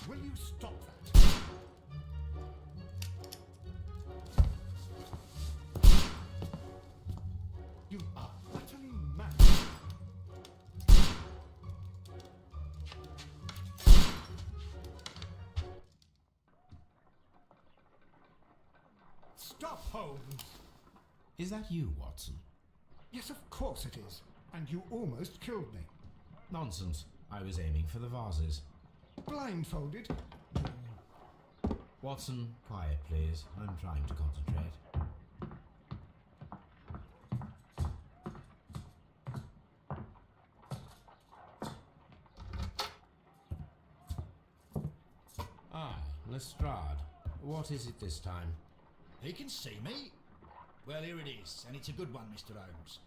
Will you stop that? You are utterly mad. Stop, Holmes! Is that you, Watson? Yes, of course it is. And you almost killed me. Nonsense. I was aiming for the vases. Blindfolded? Watson, quiet, please. I'm trying to concentrate. Ah, Lestrade. What is it this time? He can see me. Well, here it is, and it's a good one, Mr. Holmes.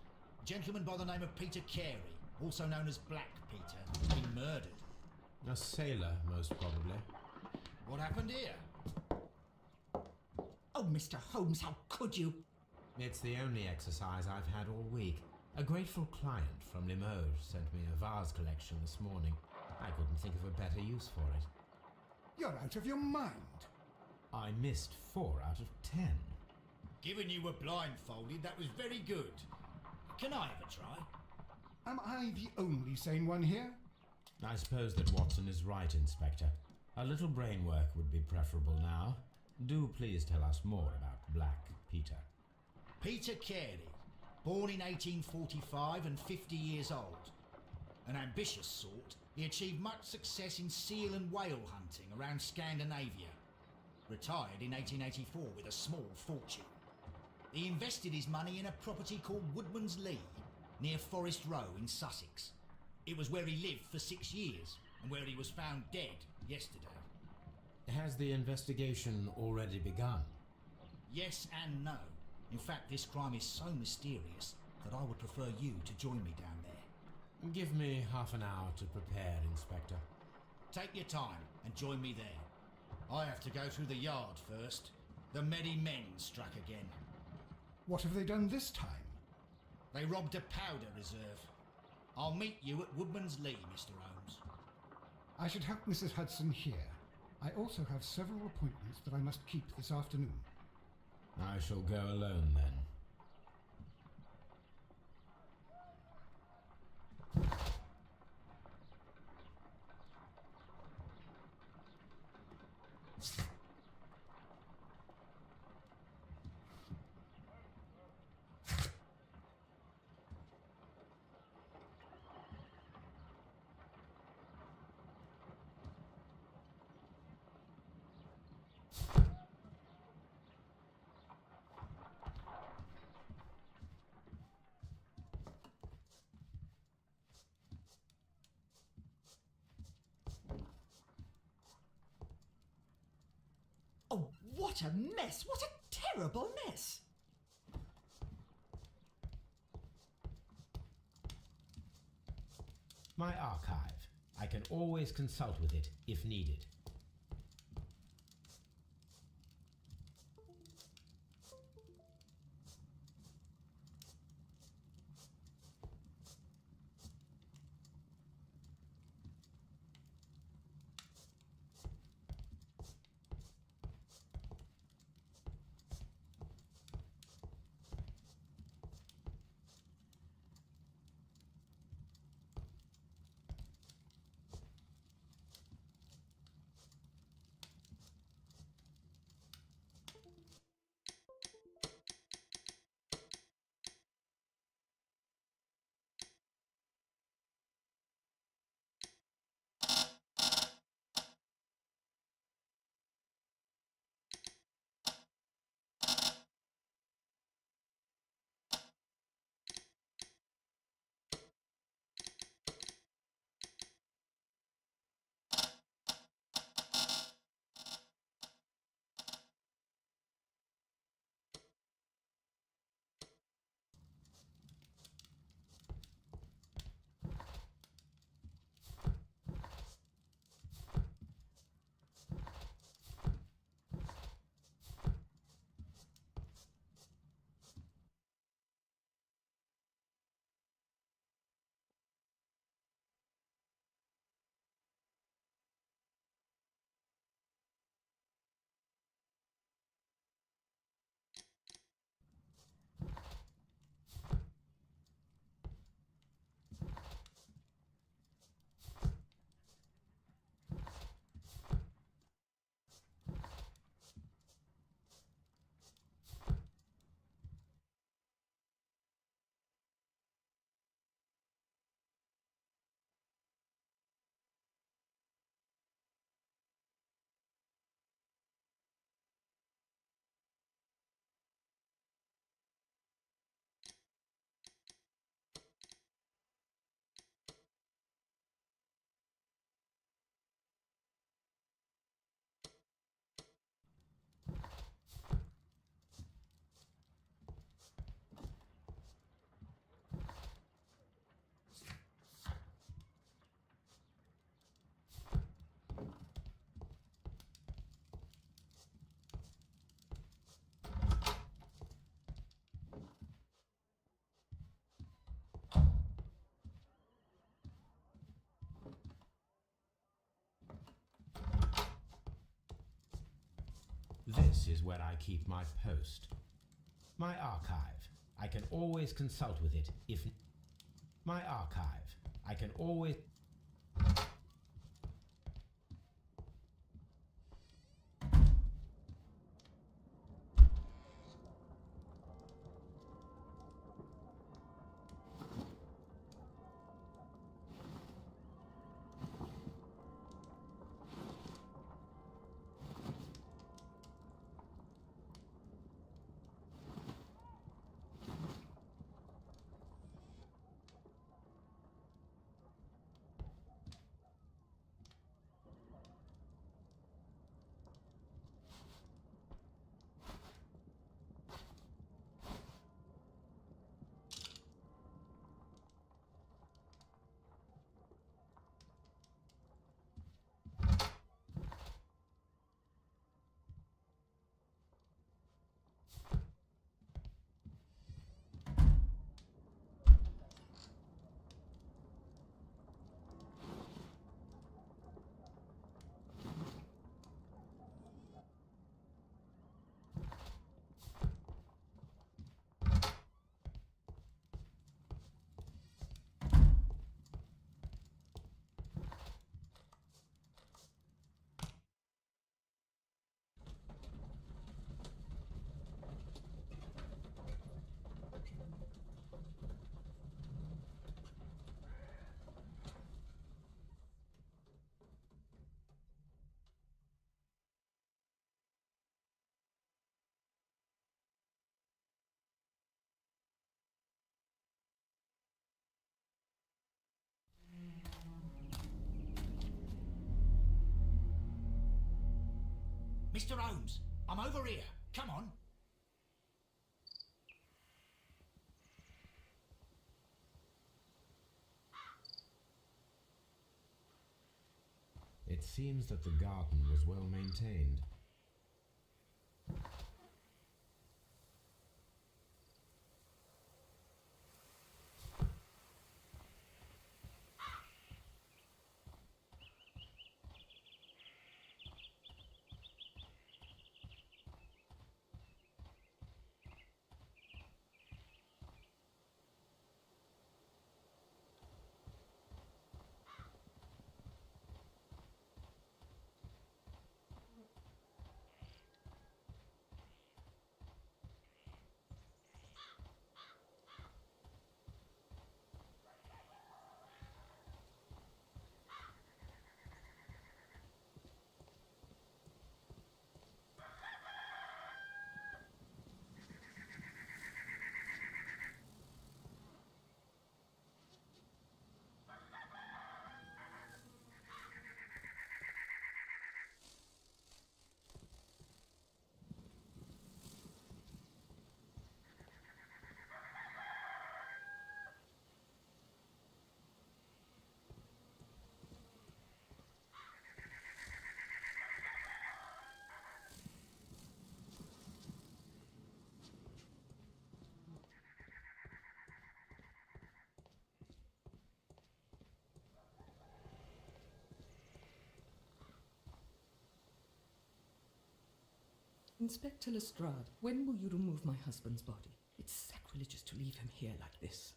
A gentleman by the name of Peter Carey, also known as Black Peter, has been murdered. A sailor, most probably. What happened here? Oh, Mr. Holmes, how could you? It's the only exercise I've had all week. A grateful client from Limoges sent me a vase collection this morning. I couldn't think of a better use for it. You're out of your mind. I missed 4 out of 10. Given you were blindfolded, that was very good. Can I have a try? Am I the only sane one here? I suppose that Watson is right, Inspector. A little brain work would be preferable now. Do please tell us more about Black Peter. Peter Carey, born in 1845 and 50 years old. An ambitious sort, he achieved much success in seal and whale hunting around Scandinavia. Retired in 1884 with a small fortune. He invested his money in a property called Woodman's Lee, near Forest Row in Sussex. It was where he lived for 6 years, and where he was found dead yesterday. Has the investigation already begun? Yes and no. In fact, this crime is so mysterious that I would prefer you to join me down there. Give me half an hour to prepare, Inspector. Take your time and join me there. I have to go through the yard first. The Merry Men struck again. What have they done this time? They robbed a powder reserve. I'll meet you at Woodman's Lee, Mr. Holmes. I should help Mrs. Hudson here. I also have several appointments that I must keep this afternoon. I shall go alone then. Oh, what a mess! What a terrible mess! My archive. I can always consult with it if needed. This is where I keep my post. My archive. I can always consult with it if... My archive. I can always... Mr. Holmes, I'm over here. Come on. It seems that the garden was well maintained. Inspector Lestrade, when will you remove my husband's body? It's sacrilegious to leave him here like this.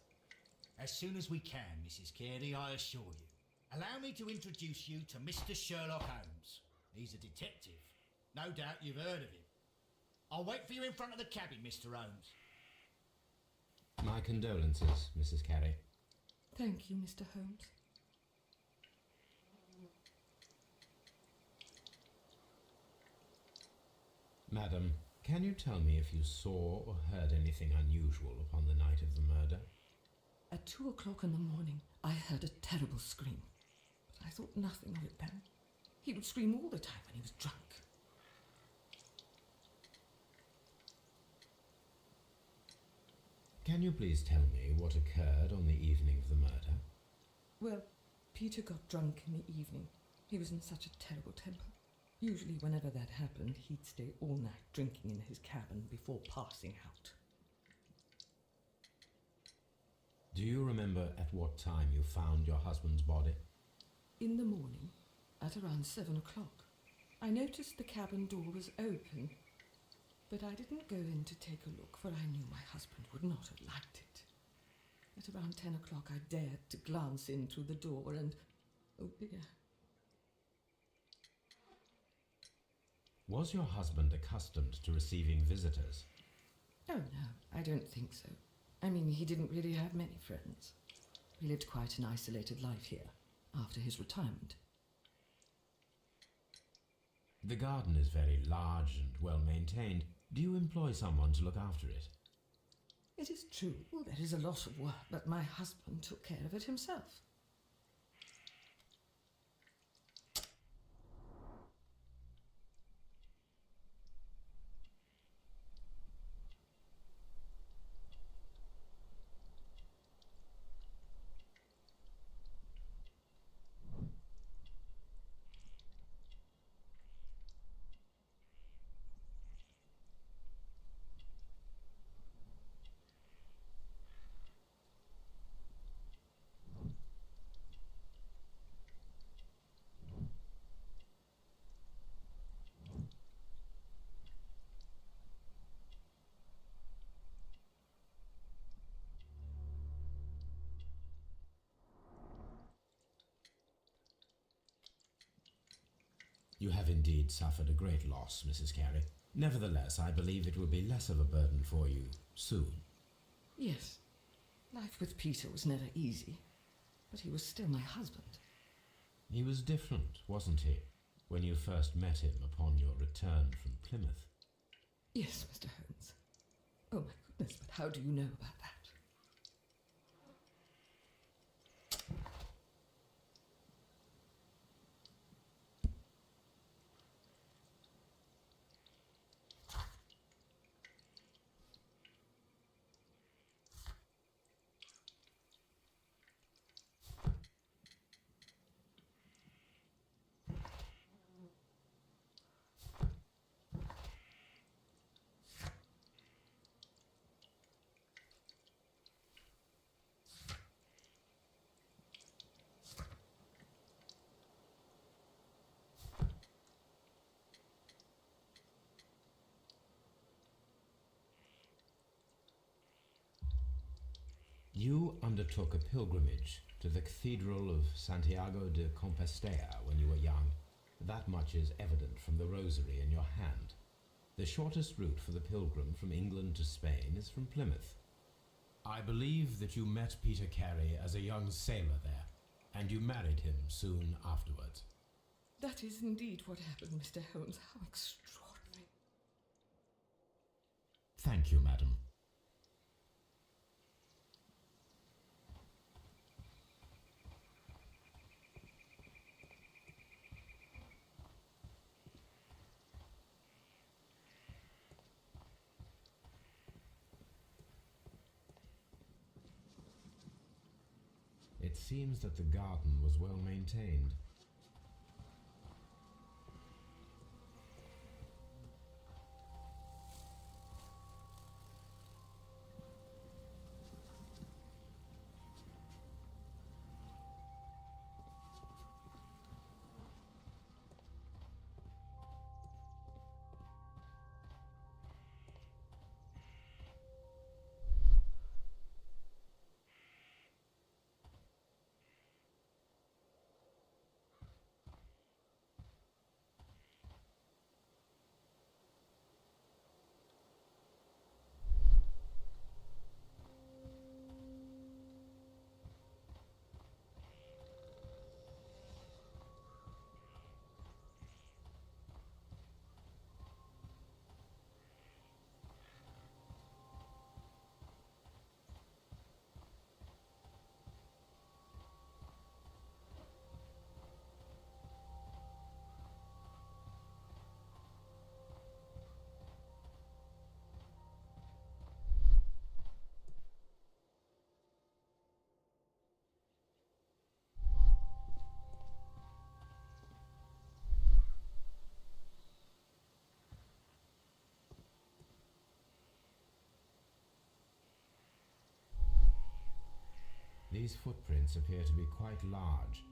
As soon as we can, Mrs. Carey, I assure you. Allow me to introduce you to Mr. Sherlock Holmes. He's a detective. No doubt you've heard of him. I'll wait for you in front of the cabin, Mr. Holmes. My condolences, Mrs. Carey. Thank you, Mr. Holmes. Madam, can you tell me if you saw or heard anything unusual upon the night of the murder? At 2 o'clock in the morning, I heard a terrible scream, but I thought nothing of it then. He would scream all the time when he was drunk. Can you please tell me what occurred on the evening of the murder? Well, Peter got drunk in the evening. He was in such a terrible temper. Usually whenever that happened, he'd stay all night drinking in his cabin before passing out. Do you remember at what time you found your husband's body? In the morning, at around 7 o'clock, I noticed the cabin door was open, But I didn't go in to take a look, for I knew my husband would not have liked it. At around 10 o'clock I dared to glance in through the door and... oh dear. Was your husband accustomed to receiving visitors? Oh no, I don't think so. I mean, he didn't really have many friends. He lived quite an isolated life here, after his retirement. The garden is very large and well maintained. Do you employ someone to look after it? It is true, there is a lot of work, but my husband took care of it himself. You have indeed suffered a great loss, Mrs. Carey. Nevertheless, I believe it will be less of a burden for you soon. Yes, life with Peter was never easy, but he was still my husband. He was different, wasn't he, when you first met him upon your return from Plymouth? Yes, Mr. Holmes. Oh my goodness, but how do you know about that? You undertook a pilgrimage to the Cathedral of Santiago de Compostela when you were young. That much is evident from the rosary in your hand. The shortest route for the pilgrim from England to Spain is from Plymouth. I believe that you met Peter Carey as a young sailor there, and you married him soon afterwards. That is indeed what happened, Mr. Holmes. How extraordinary. Thank you, madam. It seems that the garden was well maintained. These footprints appear to be quite large.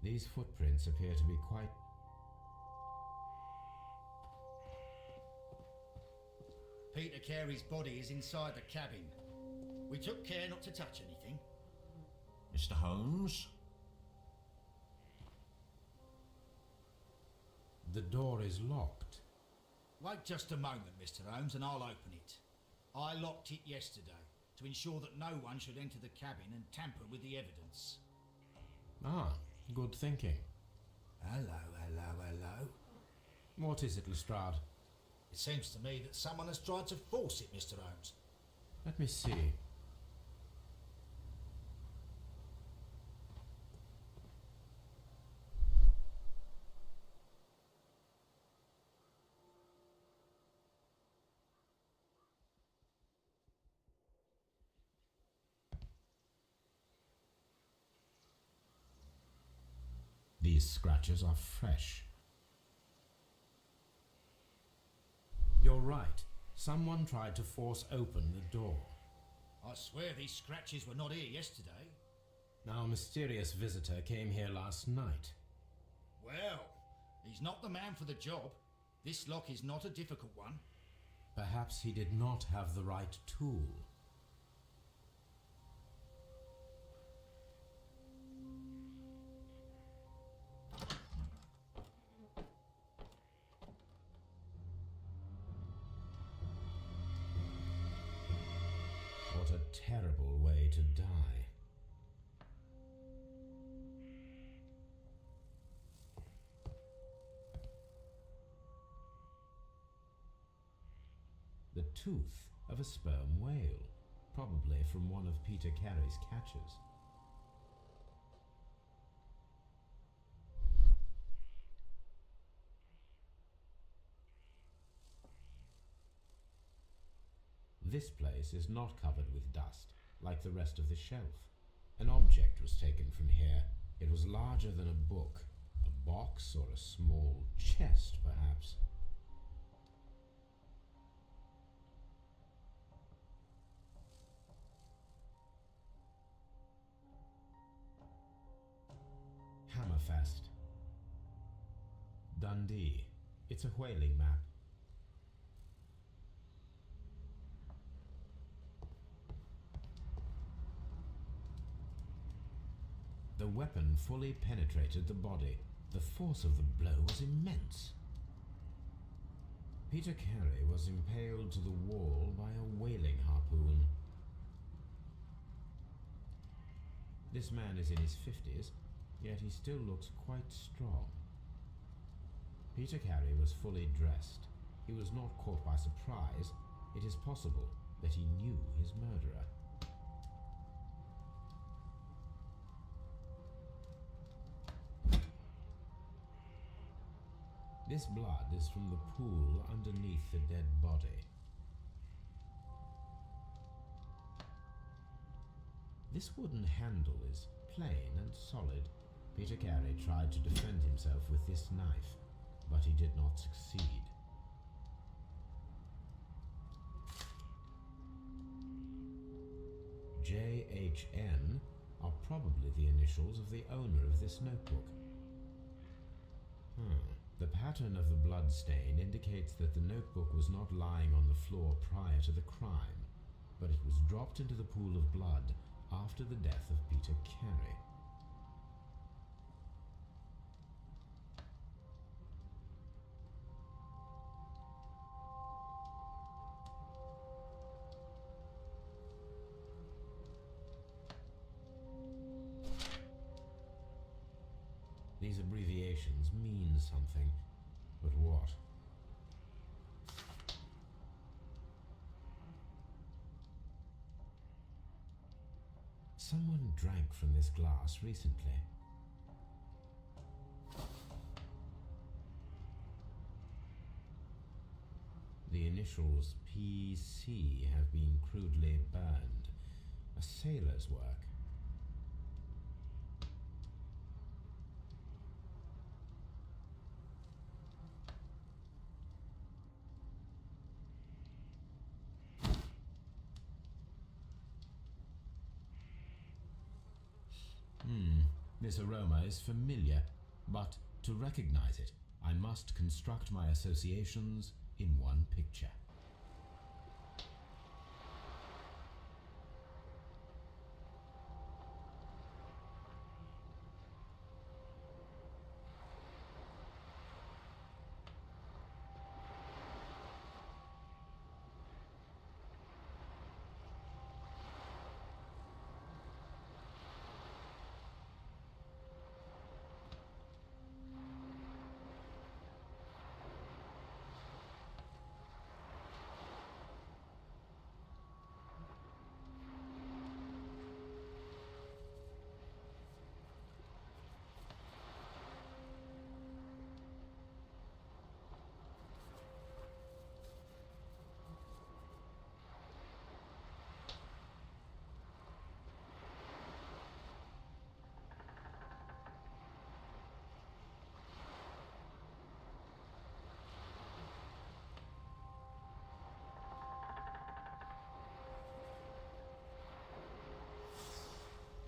These footprints appear to be quite... Peter Carey's body is inside the cabin. We took care not to touch anything. Mr. Holmes? The door is locked. Wait just a moment, Mr. Holmes, and I'll open it. I locked it yesterday to ensure that no one should enter the cabin and tamper with the evidence. Ah, good thinking. Hello, hello, hello. What is it, Lestrade? It seems to me that someone has tried to force it, Mr. Holmes. Let me see. These scratches are fresh. You're right. Someone tried to force open the door. I swear these scratches were not here yesterday. Our mysterious visitor came here last night. Well, he's not the man for the job. This lock is not a difficult one. Perhaps he did not have the right tool. What a terrible way to die. The tooth of a sperm whale, probably from one of Peter Carey's catches. This place is not covered with dust, like the rest of the shelf. An object was taken from here. It was larger than a book, a box or a small chest, perhaps. Hammerfest. Dundee. It's a whaling map. The weapon fully penetrated the body. The force of the blow was immense. Peter Carey was impaled to the wall by a whaling harpoon. This man is in his 50s, yet he still looks quite strong. Peter Carey was fully dressed. He was not caught by surprise. It is possible that he knew his murderer. This blood is from the pool underneath the dead body. This wooden handle is plain and solid. Peter Carey tried to defend himself with this knife, but he did not succeed. JHN are probably the initials of the owner of this notebook. The pattern of the blood stain indicates that the notebook was not lying on the floor prior to the crime, but it was dropped into the pool of blood after the death of Peter Carey. These abbreviations mean something, but what? Someone drank from this glass recently. The initials PC have been crudely burned. A sailor's work. This aroma is familiar, but to recognize it, I must construct my associations in one picture.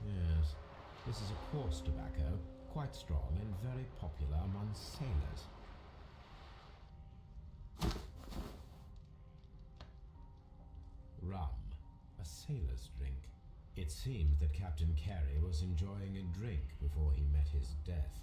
Yes, this is a coarse tobacco, quite strong and very popular among sailors. Rum, a sailor's drink. It seemed that Captain Carey was enjoying a drink before he met his death.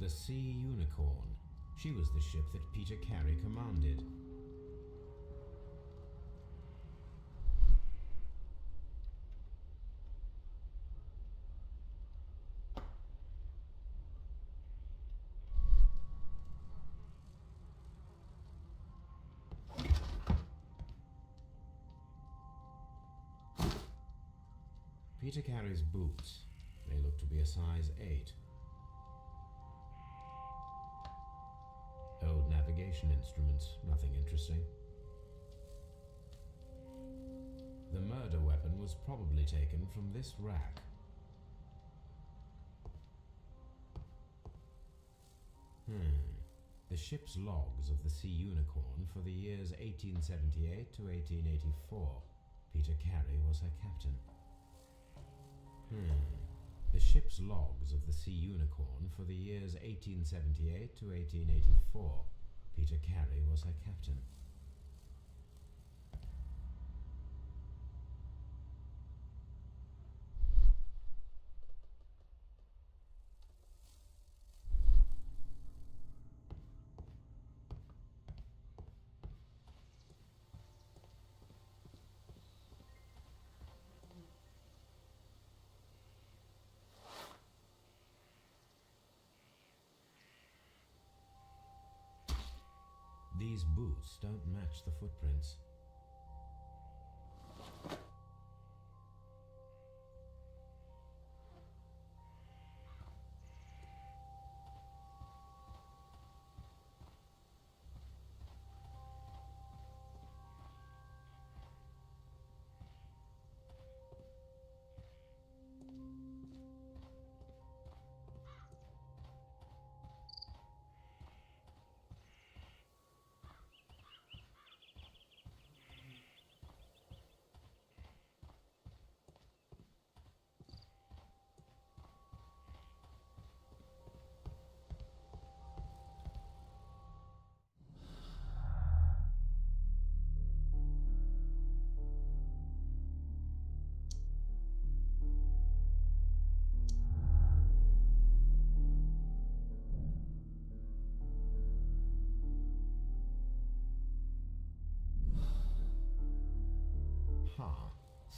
The Sea Unicorn. She was the ship that Peter Carey commanded. Peter Carey's boots. They look to be a size 8. Old navigation instruments, nothing interesting. The murder weapon was probably taken from this rack. The ship's logs of the Sea Unicorn for the years 1878 to 1884. Peter Carey was her captain. The ship's logs of the Sea Unicorn for the years 1878 to 1884. Peter Carey was her captain. These boots don't match the footprints.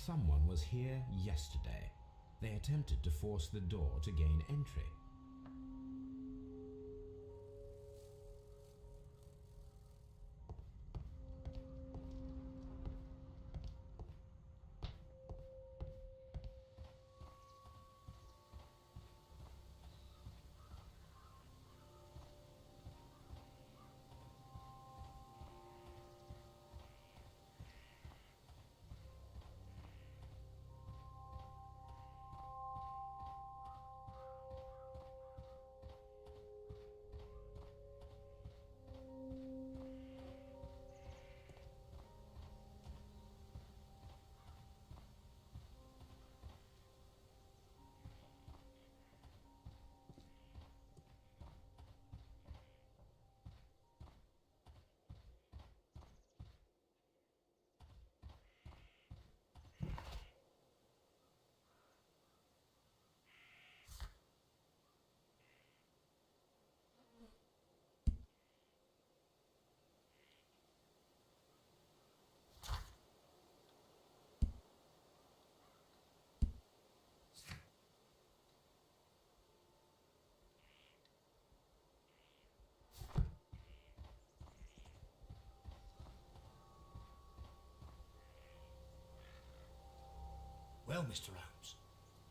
Someone was here yesterday. They attempted to force the door to gain entry. Well, Mr. Holmes,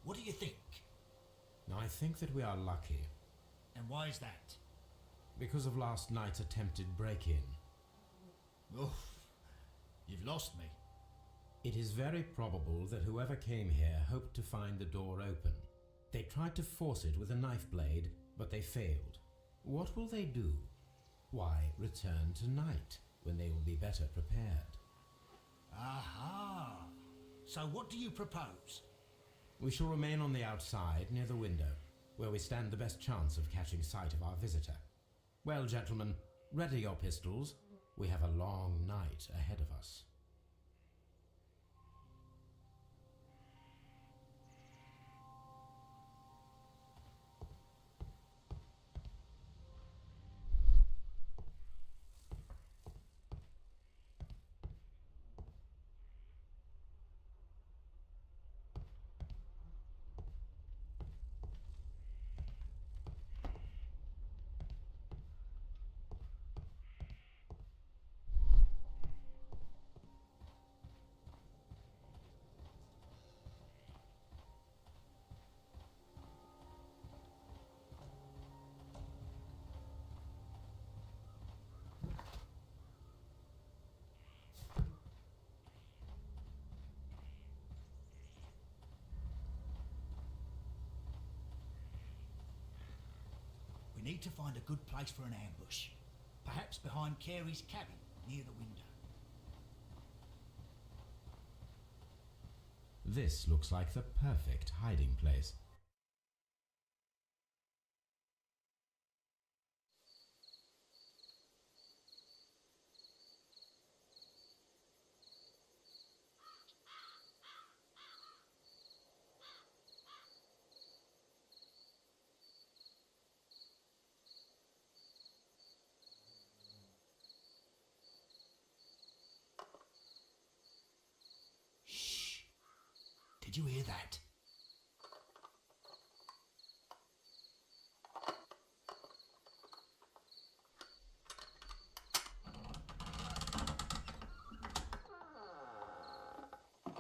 what do you think? I think that we are lucky. And why is that? Because of last night's attempted break-in. Oof, you've lost me. It is very probable that whoever came here hoped to find the door open. They tried to force it with a knife blade, but they failed. What will they do? Why, return tonight, when they will be better prepared. Aha! So what do you propose? We shall remain on the outside, near the window, where we stand the best chance of catching sight of our visitor. Well, gentlemen, ready your pistols. We have a long night ahead of us. We need to find a good place for an ambush. Perhaps behind Carey's cabin, near the window. This looks like the perfect hiding place. Did you hear that?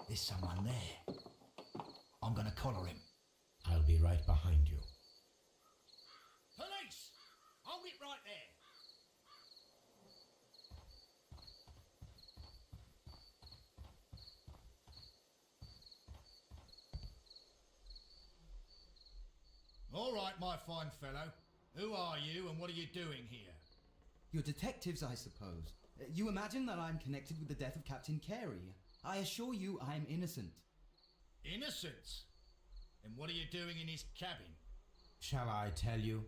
There's someone there. I'm gonna collar him. I'll be right behind you. Police! Hold it right there. All right, my fine fellow. Who are you and what are you doing here? You're detectives, I suppose. You imagine that I'm connected with the death of Captain Carey. I assure you I'm innocent. Innocent? And what are you doing in his cabin? Shall I tell you?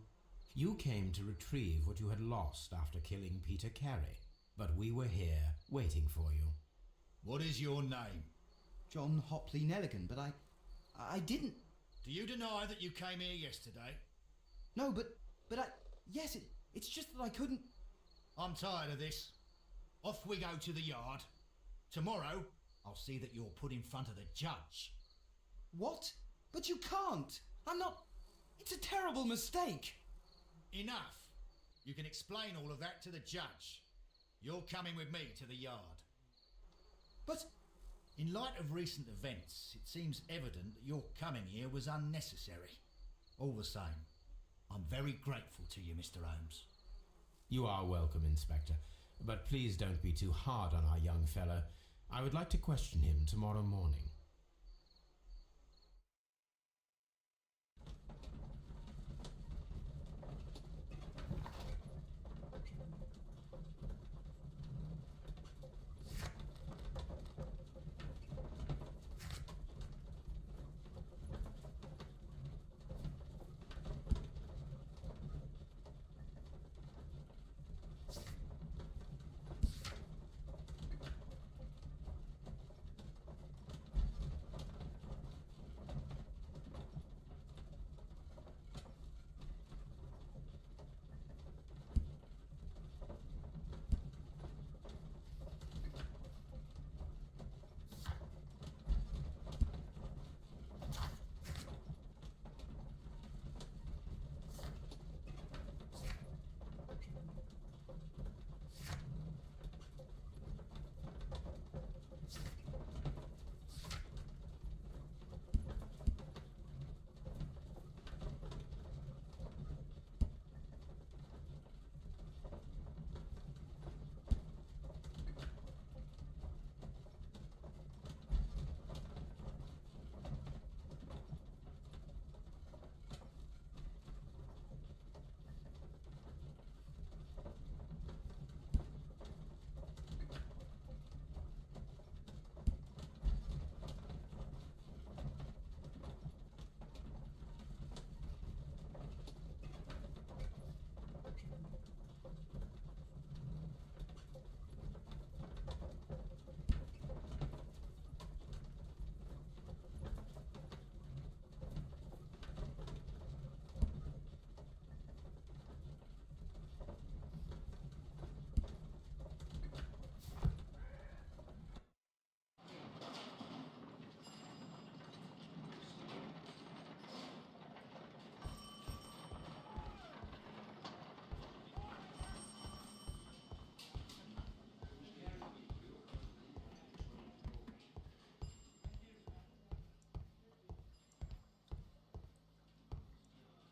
You came to retrieve what you had lost after killing Peter Carey, but we were here waiting for you. What is your name? John Hopley Nelligan, but I didn't... Do you deny that you came here yesterday? No, but yes, it's just that I couldn't... I'm tired of this. Off we go to the yard. Tomorrow, I'll see that you're put in front of the judge. What? But you can't! I'm not... It's a terrible mistake! Enough! You can explain all of that to the judge. You're coming with me to the yard. But... In light of recent events, it seems evident that your coming here was unnecessary. All the same, I'm very grateful to you, Mr. Holmes. You are welcome, Inspector. But please don't be too hard on our young fellow. I would like to question him tomorrow morning.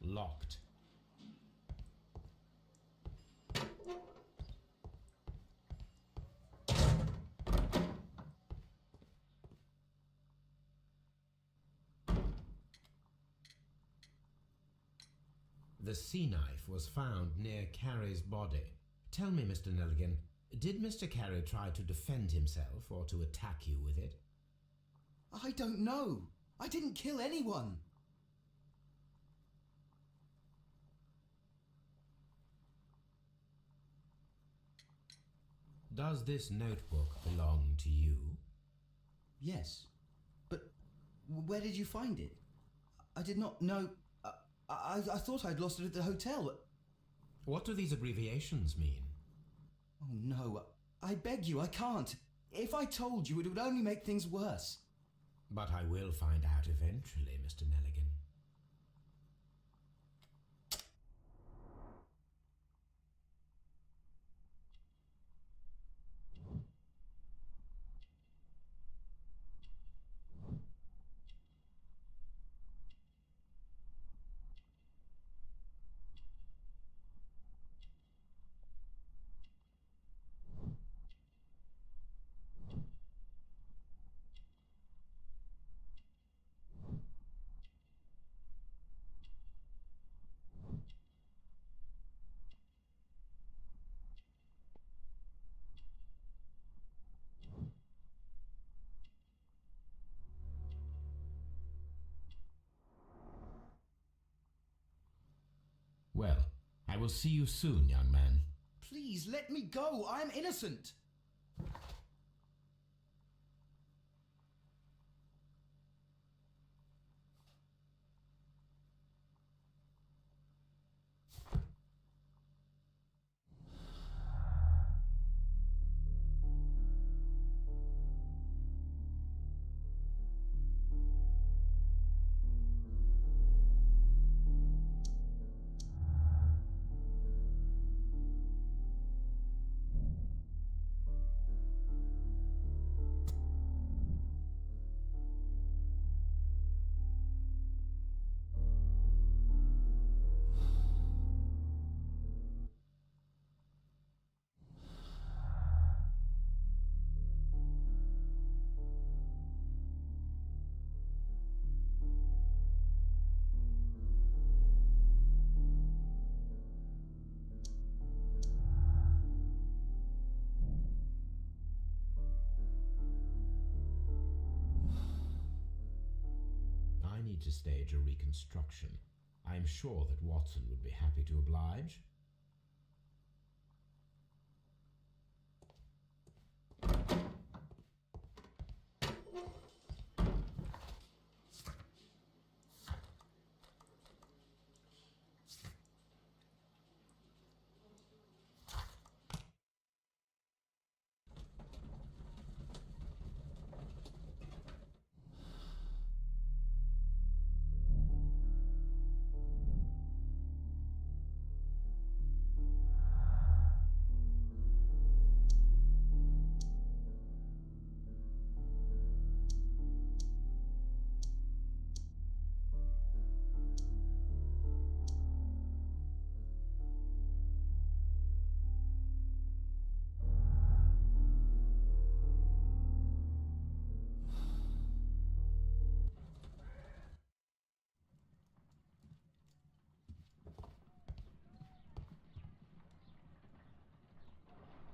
Locked. The sea knife was found near Carey's body. Tell me, Mr. Nelligan, did Mr. Carey try to defend himself or to attack you with it? I don't know. I didn't kill anyone. Does this notebook belong to you? Yes. But where did you find it? I did not know... I thought I'd lost it at the hotel. What do these abbreviations mean? Oh no, I beg you, I can't. If I told you, it would only make things worse. But I will find out eventually, Mr. Nelligan. Well, I will see you soon, young man. Please, let me go. I'm innocent. need to stage a reconstruction. I'm sure that Watson would be happy to oblige.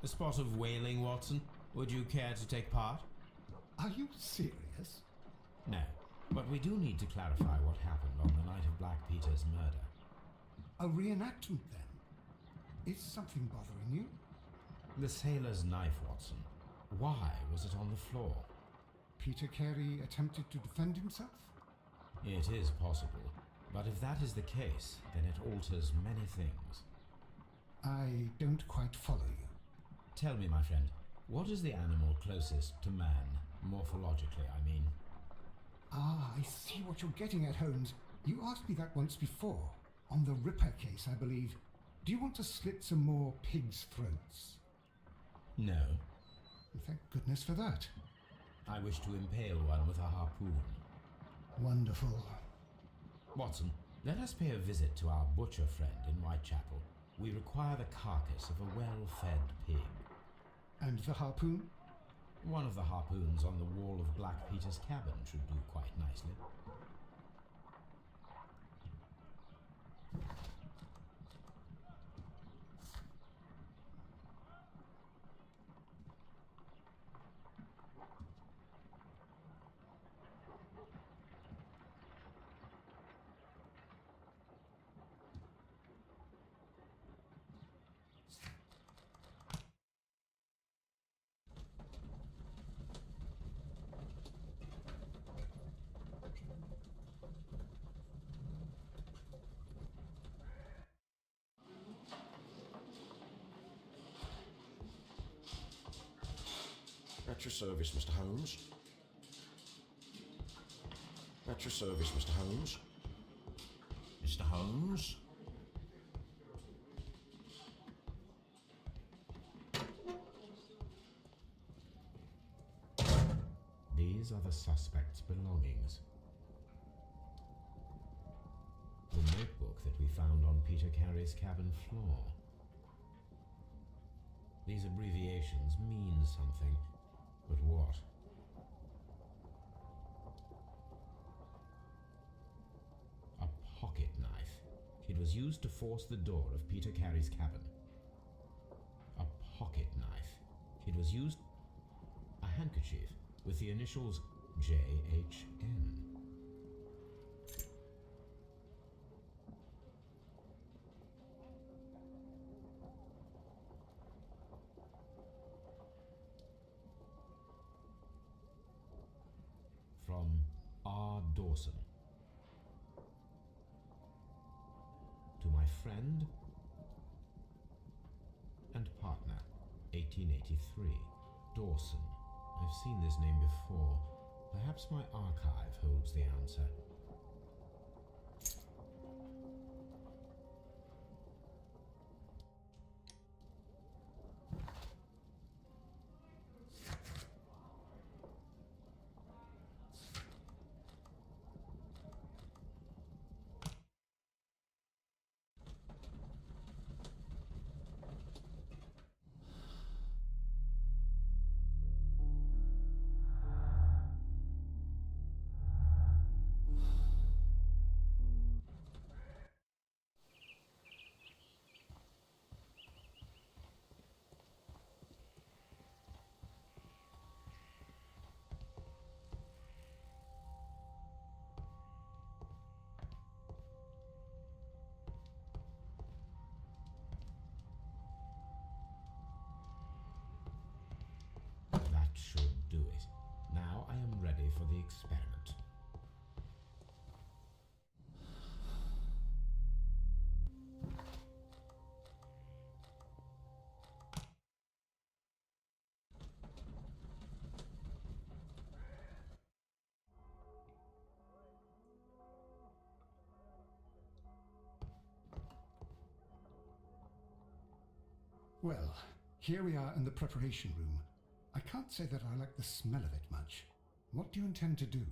A spot of whaling, Watson? Would you care to take part? Are you serious? No, but we do need to clarify what happened on the night of Black Peter's murder. A reenactment, then? Is something bothering you? The sailor's knife, Watson. Why was it on the floor? Peter Carey attempted to defend himself? It is possible, but if that is the case, then it alters many things. I don't quite follow you. Tell me, my friend, what is the animal closest to man, morphologically, I mean? Ah, I see what you're getting at, Holmes. You asked me that once before. On the Ripper case, I believe. Do you want to slit some more pigs' throats? No. Thank goodness for that. I wish to impale one with a harpoon. Wonderful. Watson, let us pay a visit to our butcher friend in Whitechapel. We require the carcass of a well-fed pig. And the harpoon? One of the harpoons on the wall of Black Peter's cabin should do quite nicely. At your service, Mr. Holmes. At your service, Mr. Holmes. Mr. Holmes? These are the suspect's belongings. The notebook that we found on Peter Carey's cabin floor. These abbreviations mean something, but what? A pocket knife. It was used to force the door of Peter Carey's cabin. A pocket knife. It was used... A handkerchief with the initials JHN. From R. Dawson. To my friend and partner, 1883. Dawson. I've seen this name before. Perhaps my archive holds the answer. Well, here we are in the preparation room. I can't say that I like the smell of it much. What do you intend to do?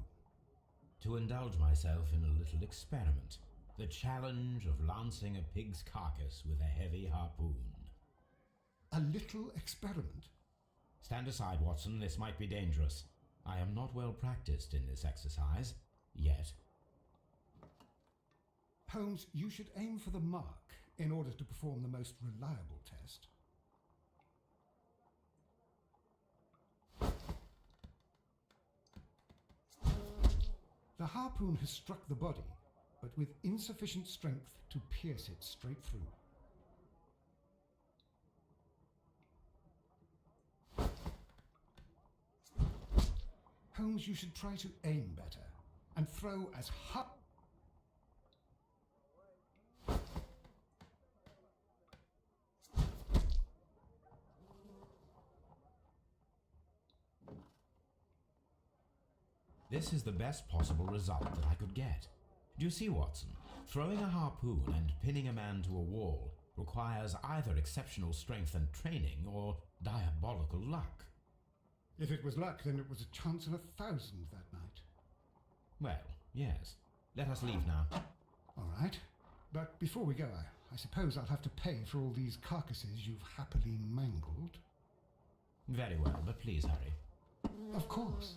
To indulge myself in a little experiment. The challenge of lancing a pig's carcass with a heavy harpoon. A little experiment? Stand aside, Watson. This might be dangerous. I am not well practiced in this exercise. Yet. Holmes, you should aim for the mark in order to perform the most reliable test. The harpoon has struck the body, but with insufficient strength to pierce it straight through. Holmes, you should try to aim better and throw as high. This is the best possible result that I could get. Do you see, Watson? Throwing a harpoon and pinning a man to a wall requires either exceptional strength and training or diabolical luck. If it was luck, then it was a chance of 1,000 that night. Well, yes. Let us leave now. All right. But before we go, I suppose I'll have to pay for all these carcasses you've happily mangled. Very well, but please hurry. Of course.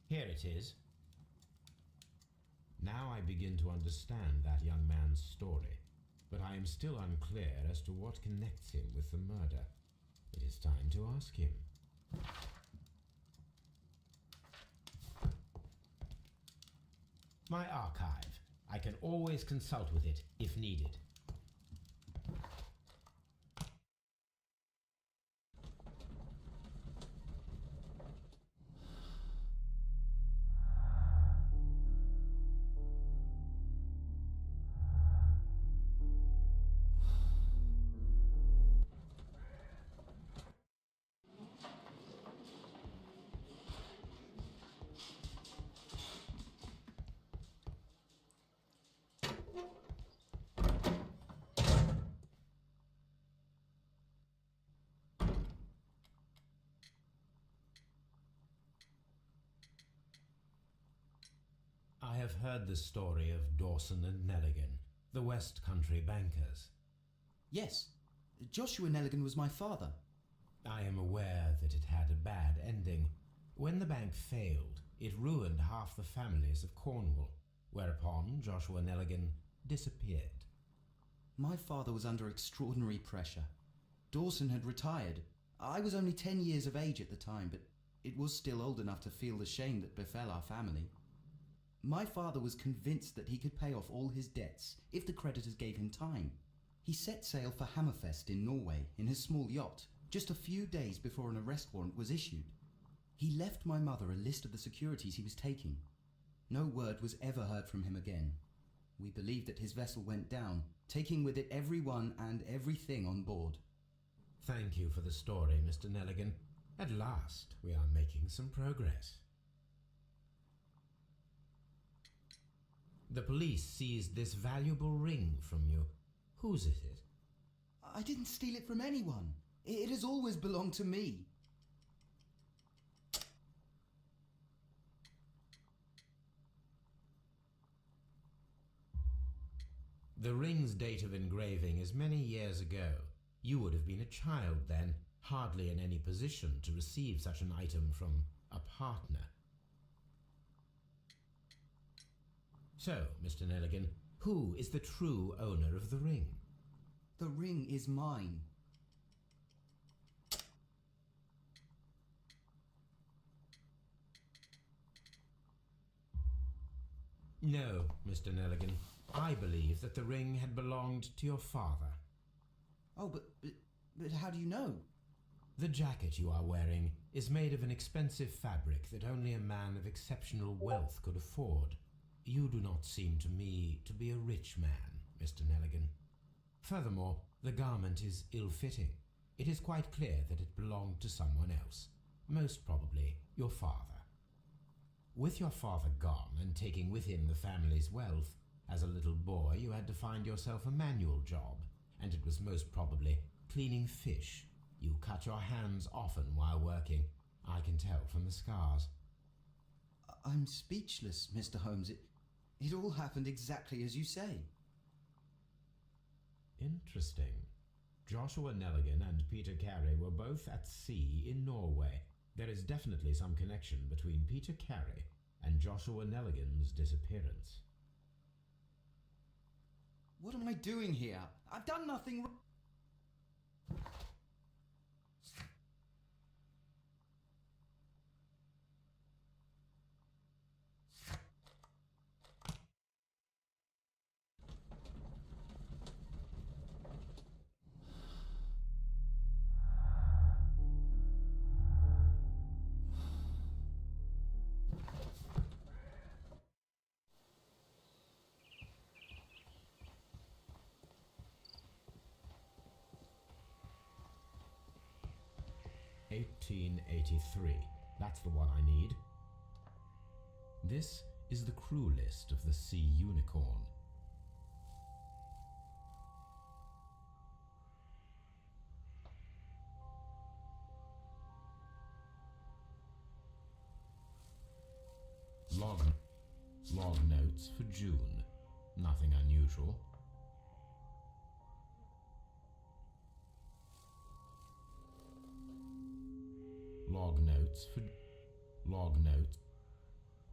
Here it is. Now I begin to understand that young man's story, but I am still unclear as to what connects him with the murder. It is time to ask him. My archive. I can always consult with it if needed. have heard the story of Dawson and Nelligan, the West Country bankers. Yes, Joshua Nelligan was my father. I am aware that it had a bad ending. When the bank failed, it ruined half the families of Cornwall, whereupon Joshua Nelligan disappeared. My father was under extraordinary pressure. Dawson had retired. I was only 10 years of age at the time, but it was still old enough to feel the shame that befell our family. My father was convinced that he could pay off all his debts if the creditors gave him time. He set sail for Hammerfest in Norway in his small yacht, just a few days before an arrest warrant was issued. He left my mother a list of the securities he was taking. No word was ever heard from him again. We believe that his vessel went down, taking with it everyone and everything on board. Thank you for the story, Mr. Nelligan. At last, we are making some progress. The police seized this valuable ring from you. Whose is it? I didn't steal it from anyone. It has always belonged to me. The ring's date of engraving is many years ago. You would have been a child then, hardly in any position to receive such an item from a partner. So, Mr. Nelligan, who is the true owner of the ring? The ring is mine. No, Mr. Nelligan. I believe that the ring had belonged to your father. Oh, but how do you know? The jacket you are wearing is made of an expensive fabric that only a man of exceptional wealth could afford. You do not seem to me to be a rich man, Mr. Nelligan. Furthermore, the garment is ill-fitting. It is quite clear that it belonged to someone else, most probably your father. With your father gone and taking with him the family's wealth, as a little boy you had to find yourself a manual job, and it was most probably cleaning fish. You cut your hands often while working. I can tell from the scars. I'm speechless, Mr. Holmes. It all happened exactly as you say. Interesting. Joshua Nelligan and Peter Carey were both at sea in Norway. There is definitely some connection between Peter Carey and Joshua Nelligan's disappearance. What am I doing here? I've done nothing wrong. (1883). That's the one I need. This is the crew list of the Sea Unicorn. Log notes for June. Nothing unusual.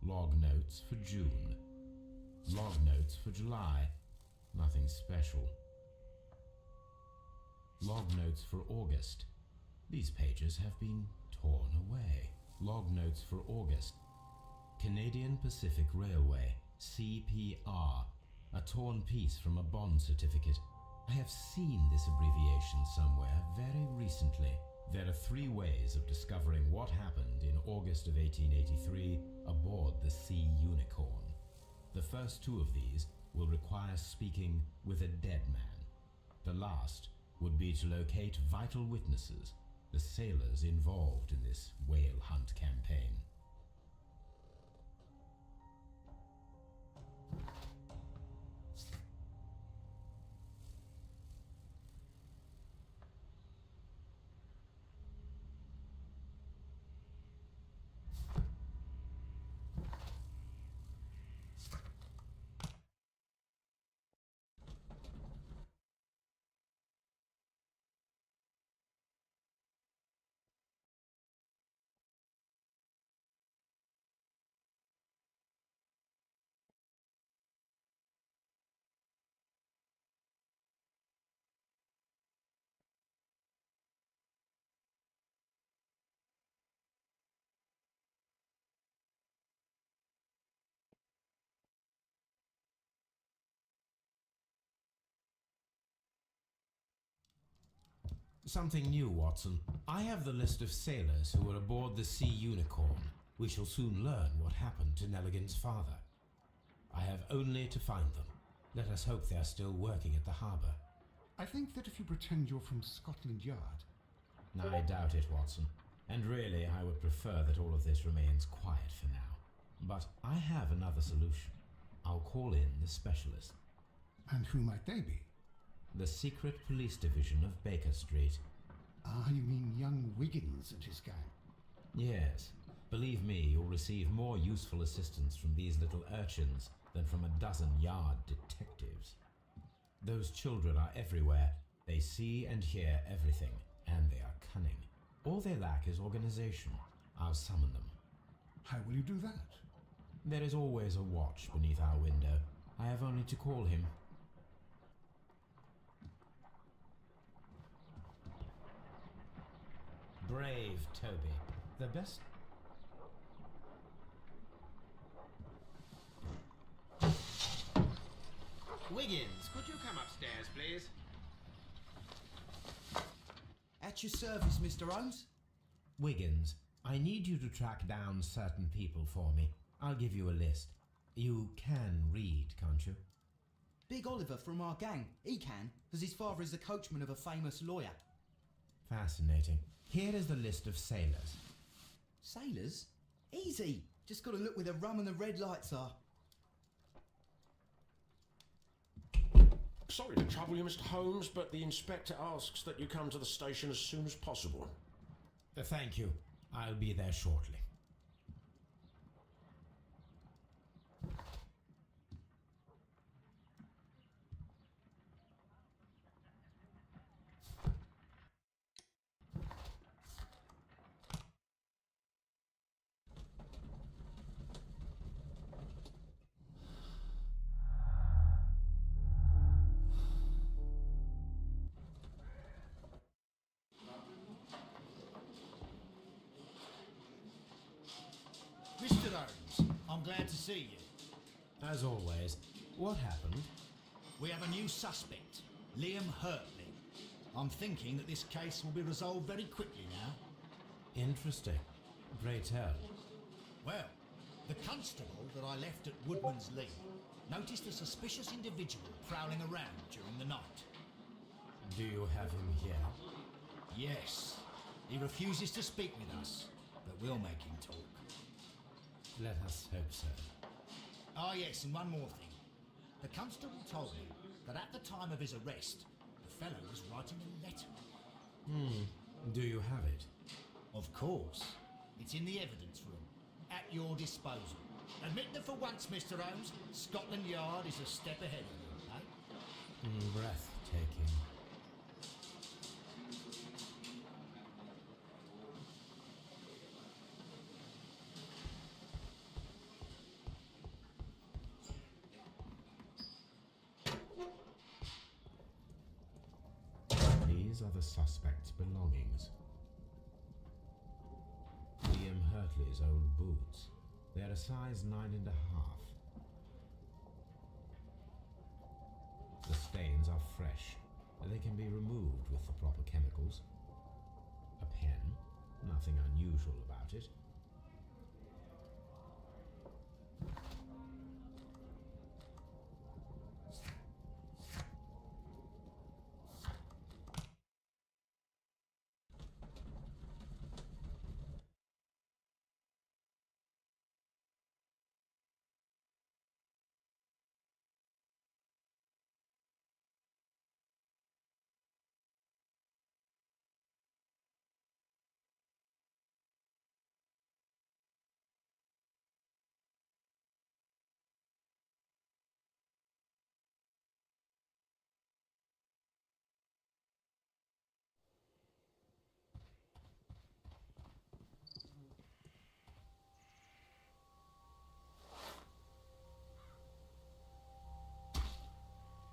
Log notes for June. Log notes for July. Nothing special. Log notes for August. These pages have been torn away. Log notes for August. Canadian Pacific Railway, CPR. A torn piece from a bond certificate. I have seen this abbreviation somewhere very recently. There are 3 ways of discovering what happened in August of 1883 aboard the Sea Unicorn. The first 2 of these will require speaking with a dead man. The last would be to locate vital witnesses, the sailors involved in this whale hunt campaign. Something new, Watson. I have the list of sailors who were aboard the Sea Unicorn. We shall soon learn what happened to Nelligan's father. I have only to find them. Let us hope they are still working at the harbour. I think that if you pretend you're from Scotland Yard... I doubt it, Watson. And really, I would prefer that all of this remains quiet for now. But I have another solution. I'll call in the specialist. And who might they be? The secret police division of Baker Street. Ah, you mean young Wiggins and his gang? Yes. Believe me, you'll receive more useful assistance from these little urchins than from a dozen yard detectives. Those children are everywhere. They see and hear everything, and they are cunning. All they lack is organization. I'll summon them. How will you do that? There is always a watch beneath our window. I have only to call him. Brave Toby. The best... Wiggins, could you come upstairs, please? At your service, Mr. Holmes. Wiggins, I need you to track down certain people for me. I'll give you a list. You can read, can't you? Big Oliver from our gang. He can, as his father is the coachman of a famous lawyer. Fascinating. Here is the list of sailors. Sailors? Easy. Just gotta look where the rum and the red lights are. Sorry to trouble you, Mr. Holmes, but the inspector asks that you come to the station as soon as possible. Thank you. I'll be there shortly. Mr. Holmes, I'm glad to see you. As always, what happened? We have a new suspect, Liam Hurtley. I'm thinking that this case will be resolved very quickly now. Interesting. Pray tell. Well, the constable that I left at Woodman's Lee noticed a suspicious individual prowling around during the night. Do you have him here? Yes, he refuses to speak with us, but we'll make him talk. Let us hope so. Ah yes, and one more thing. The constable told me that at the time of his arrest, the fellow was writing a letter. Do you have it? Of course. It's in the evidence room, at your disposal. Admit that for once, Mr. Holmes, Scotland Yard is a step ahead of you, eh? Breathtaking. These are the suspect's belongings. Liam Hurtley's old boots. They're a size 9.5. The stains are fresh. They can be removed with the proper chemicals. A pen. Nothing unusual about it.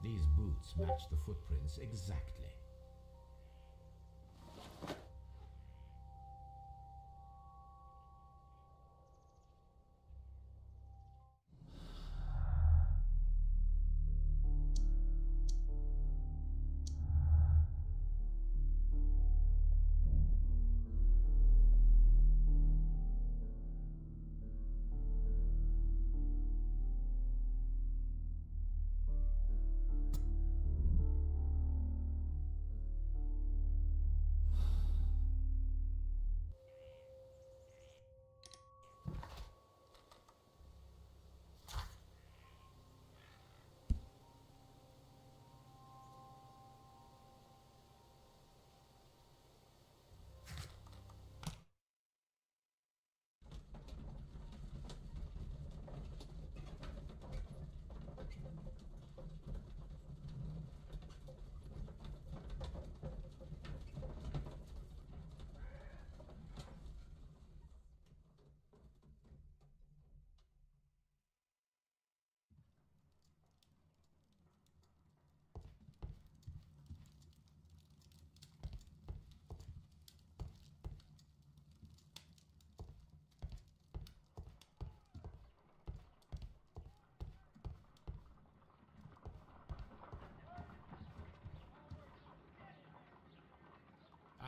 These boots match the footprints exactly.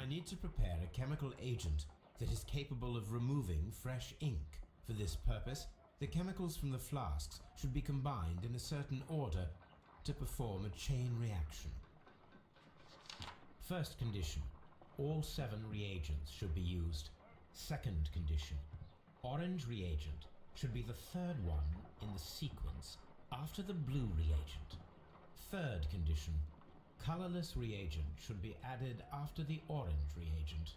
I need to prepare a chemical agent that is capable of removing fresh ink. For this purpose, the chemicals from the flasks should be combined in a certain order to perform a chain reaction. First condition, all 7 reagents should be used. Second condition, orange reagent should be the third one in the sequence after the blue reagent. Third condition, colorless reagent should be added after the orange reagent.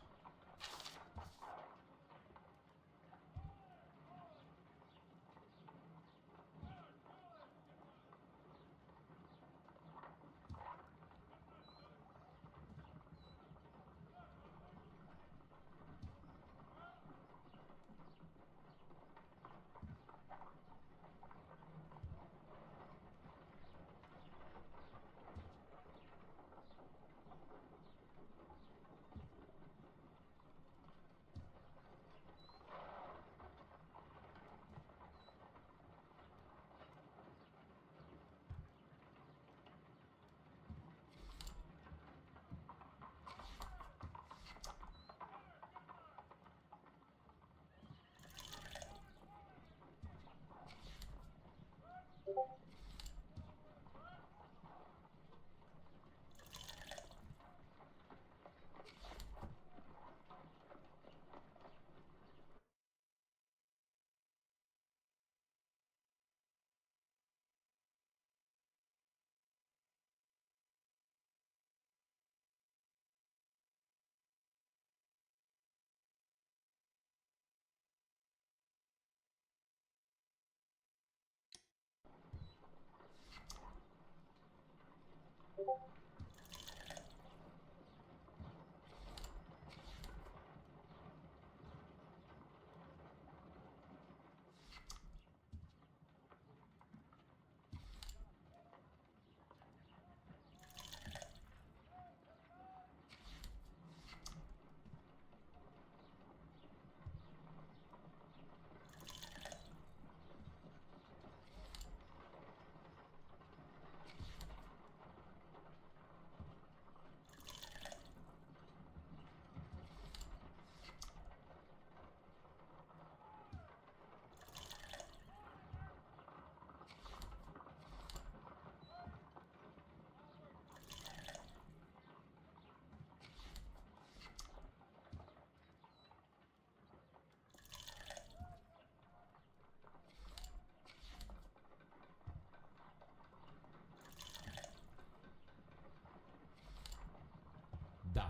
Done.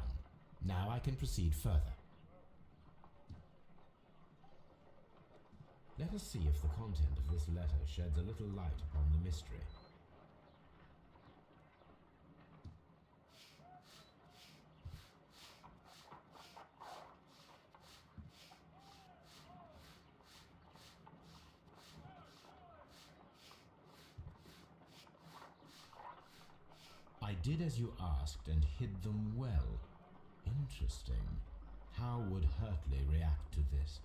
Now I can proceed further. Let us see if the content of this letter sheds a little light upon the mystery. I did as you asked and hid them well. Interesting. How would Hurtley react to this?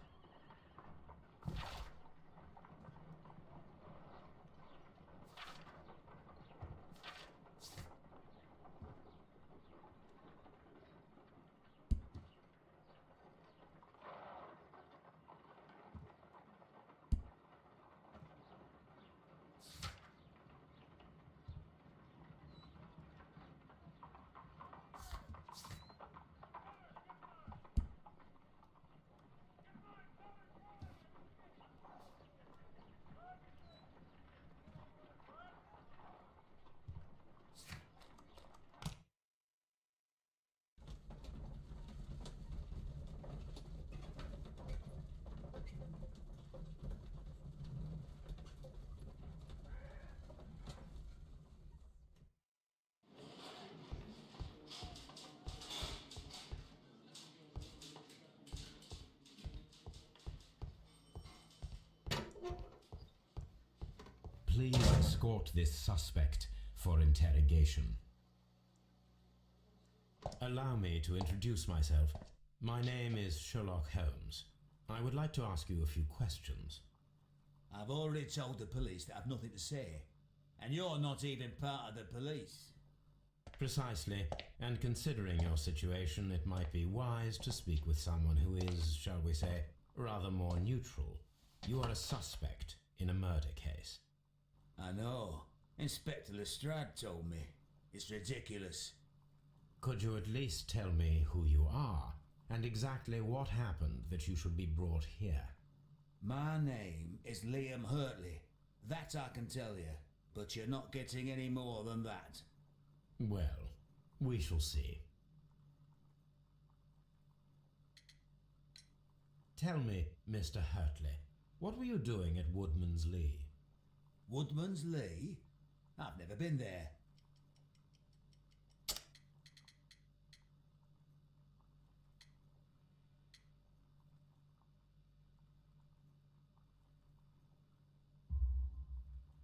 Please escort this suspect for interrogation. Allow me to introduce myself. My name is Sherlock Holmes. I would like to ask you a few questions. I've already told the police that I've nothing to say, and you're not even part of the police. Precisely, and considering your situation, it might be wise to speak with someone who is, shall we say, rather more neutral. You are a suspect in a murder case. I know. Inspector Lestrade told me. It's ridiculous. Could you at least tell me who you are, and exactly what happened that you should be brought here? My name is Liam Hurtley. That I can tell you, but you're not getting any more than that. Well, we shall see. Tell me, Mr. Hurtley, what were you doing at Woodman's Lee? Woodman's Lee? I've never been there.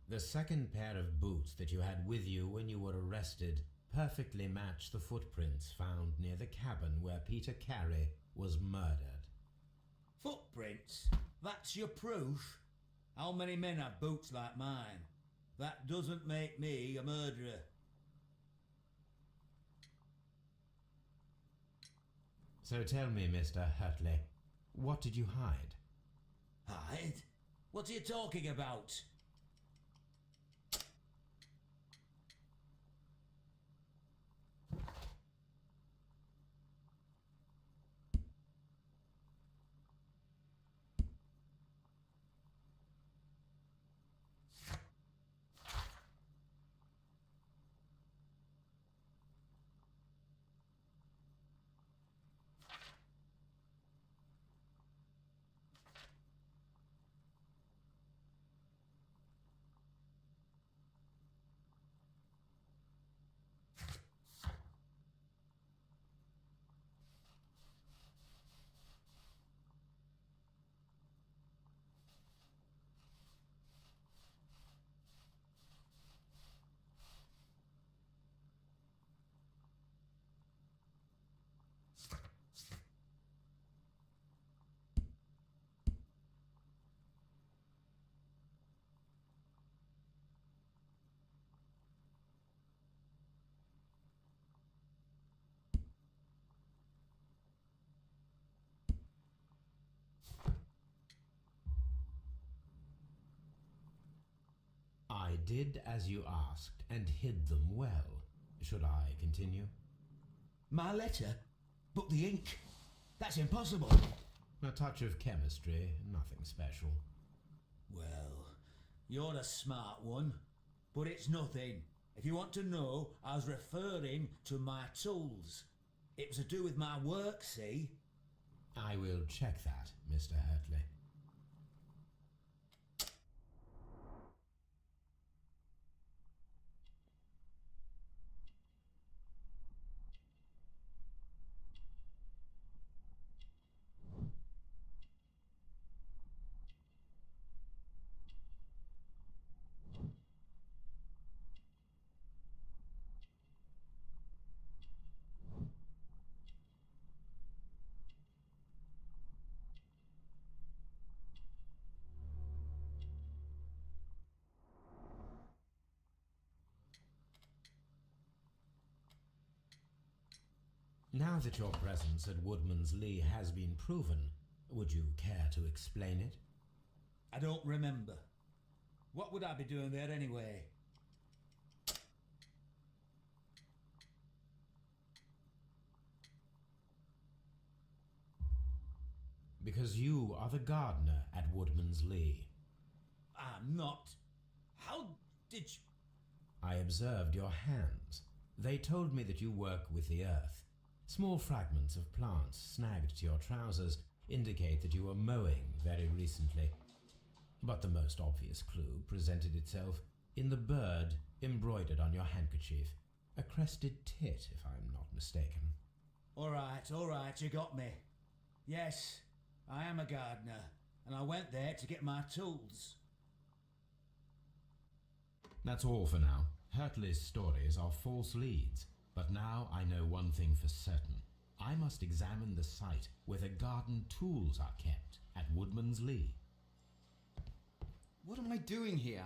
The second pair of boots that you had with you when you were arrested perfectly match the footprints found near the cabin where Peter Carey was murdered. Footprints? That's your proof? How many men have boots like mine? That doesn't make me a murderer. So tell me, Mr. Hurtley, what did you hide? Hide? What are you talking about? I did as you asked and hid them well. Should I continue? My letter? But the ink? That's impossible. A touch of chemistry, nothing special. Well, you're a smart one, but it's nothing. If you want to know, I was referring to my tools. It was to do with my work, see? I will check that, Mr. Hurtley. Now that your presence at Woodman's Lee has been proven, would you care to explain it? I don't remember. What would I be doing there anyway? Because you are the gardener at Woodman's Lee. I'm not. How did you... I observed your hands. They told me that you work with the earth. Small fragments of plants snagged to your trousers indicate that you were mowing very recently. But the most obvious clue presented itself in the bird embroidered on your handkerchief. A crested tit, if I'm not mistaken. All right, you got me. Yes, I am a gardener, and I went there to get my tools. That's all for now. Hurtley's stories are false leads. But now I know one thing for certain. I must examine the site where the garden tools are kept at Woodman's Lee. What am I doing here?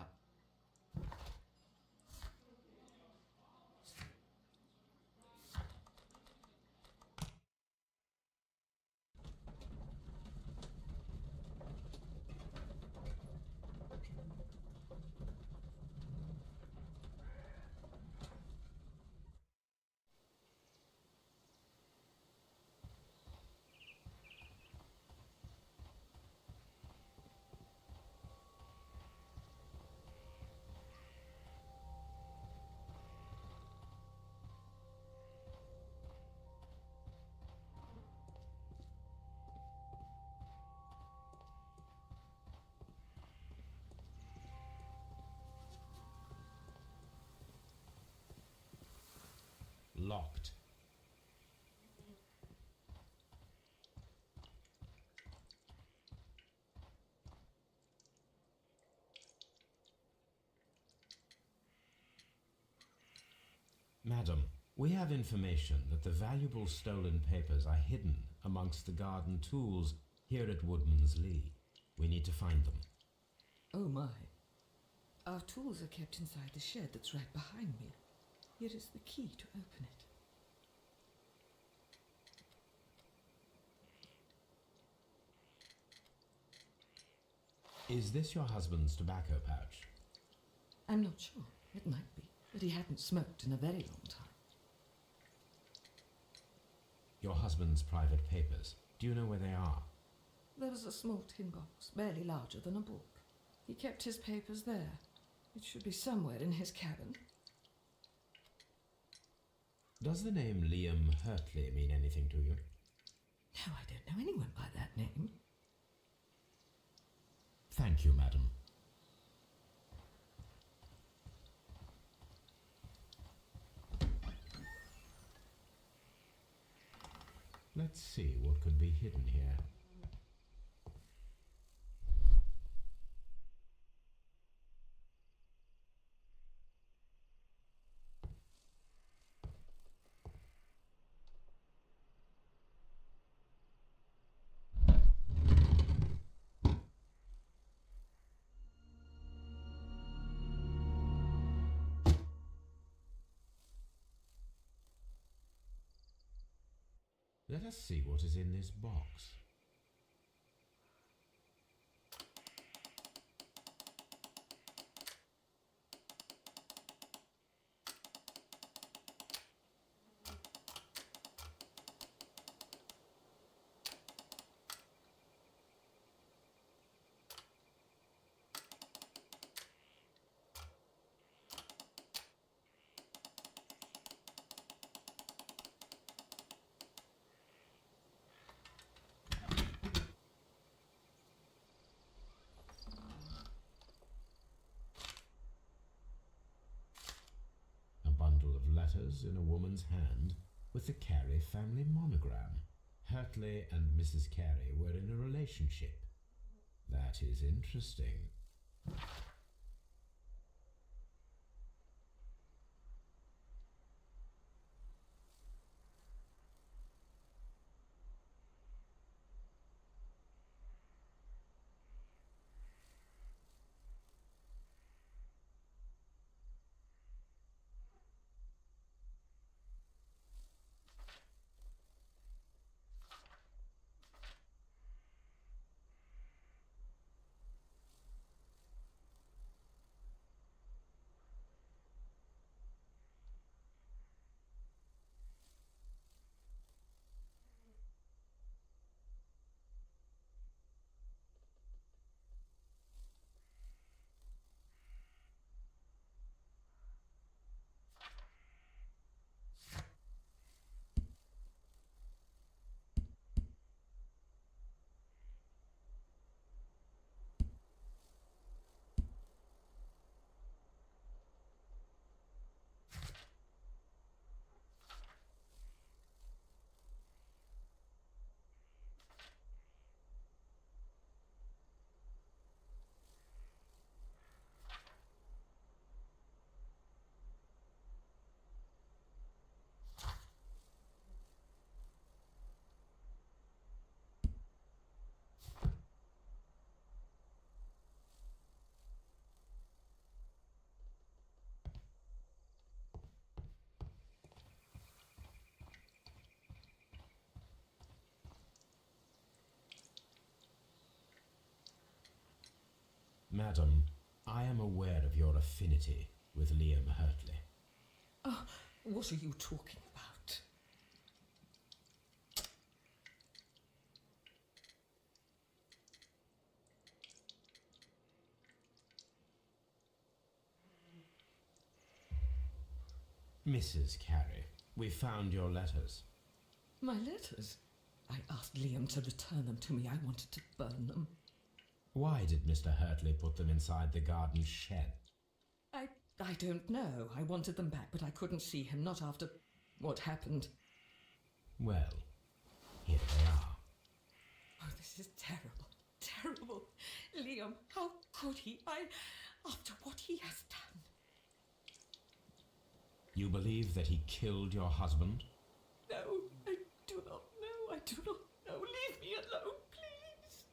locked. Madam, we have information that the valuable stolen papers are hidden amongst the garden tools here at Woodman's Lee. We need to find them. Oh my. Our tools are kept inside the shed that's right behind me. Here is the key to open it. Is this your husband's tobacco pouch? I'm not sure. It might be, but he hadn't smoked in a very long time. Your husband's private papers. Do you know where they are? There was a small tin box, barely larger than a book. He kept his papers there. It should be somewhere in his cabin. Does the name Liam Hurtley mean anything to you? No, I don't know anyone by that name. Thank you, madam. Let's see what could be hidden here. Let us see what is in this box. Letters in a woman's hand with the Carey family monogram. Hurtley and Mrs. Carey were in a relationship. That is interesting. Madam, I am aware of your affinity with Liam Hurtley. Oh, what are you talking about? Mrs. Carey, we found your letters. My letters? I asked Liam to return them to me. I wanted to burn them. Why did Mr. Hurtley put them inside the garden shed? I don't know. I wanted them back, but I couldn't see him, not after... what happened. Well, here they are. Oh, this is terrible. Terrible. Liam, how could he? After what he has done. You believe that he killed your husband? No, I do not know. I do not know. Leave me alone, please.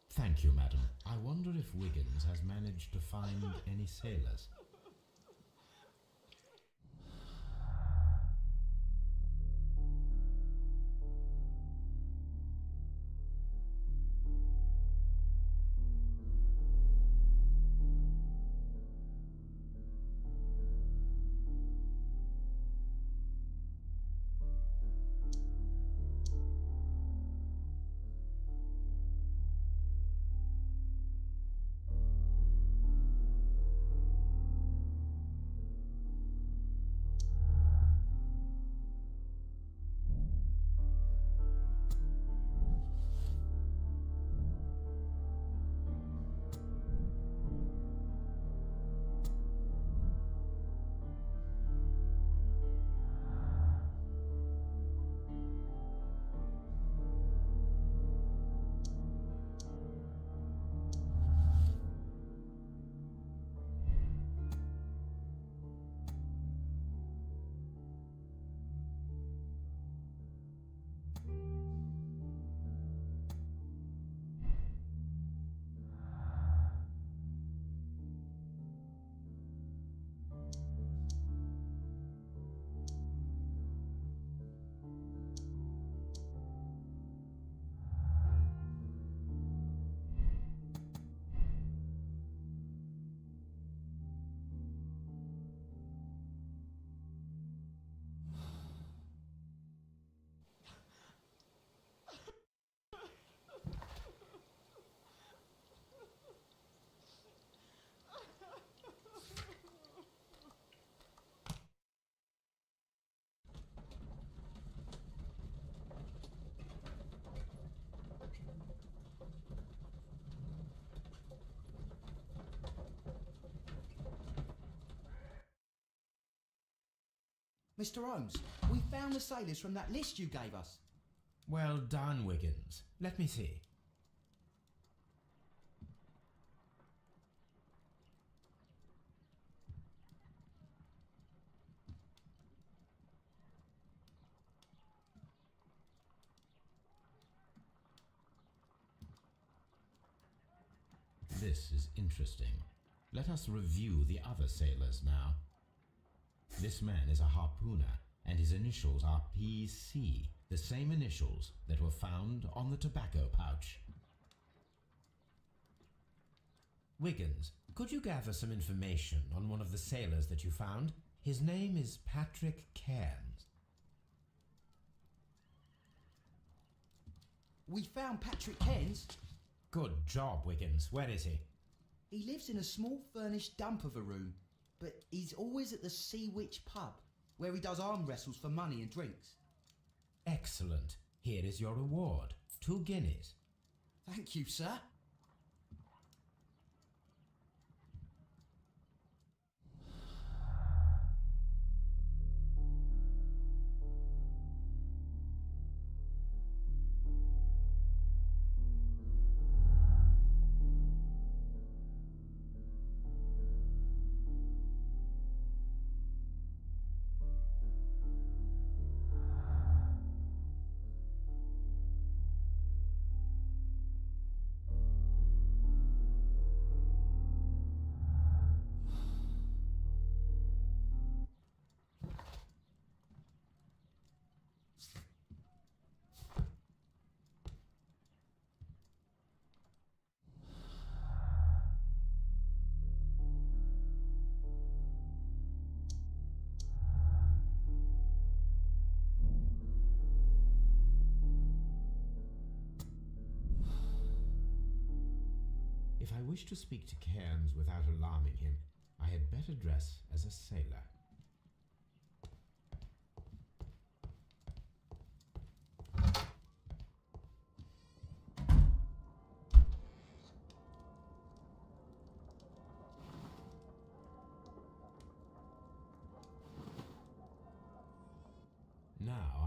Thank you, madam. I wonder if Wiggins has managed to find any sailors. Mr. Holmes, we found the sailors from that list you gave us. Well done, Wiggins. Let me see. This is interesting. Let us review the other sailors now. This man is a harpooner, and his initials are PC, the same initials that were found on the tobacco pouch. Wiggins, could you gather some information on one of the sailors that you found? His name is Patrick Cairns. We found Patrick Cairns. Good job, Wiggins. Where is he? He lives in a small furnished dump of a room, but he's always at the Sea Witch pub, where he does arm wrestles for money and drinks. Excellent. Here is your reward. 2 guineas. Thank you, sir. If I wish to speak to Cairns without alarming him, I had better dress as a sailor.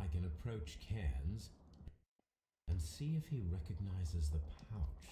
I can approach Cairns and see if he recognizes the pouch.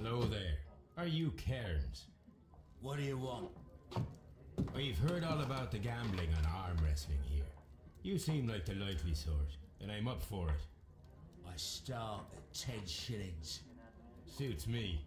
Hello there. Are you Cairns? What do you want? We've heard all about the gambling and arm wrestling here. You seem like the likely sort, and I'm up for it. I start at 10 shillings. Suits me.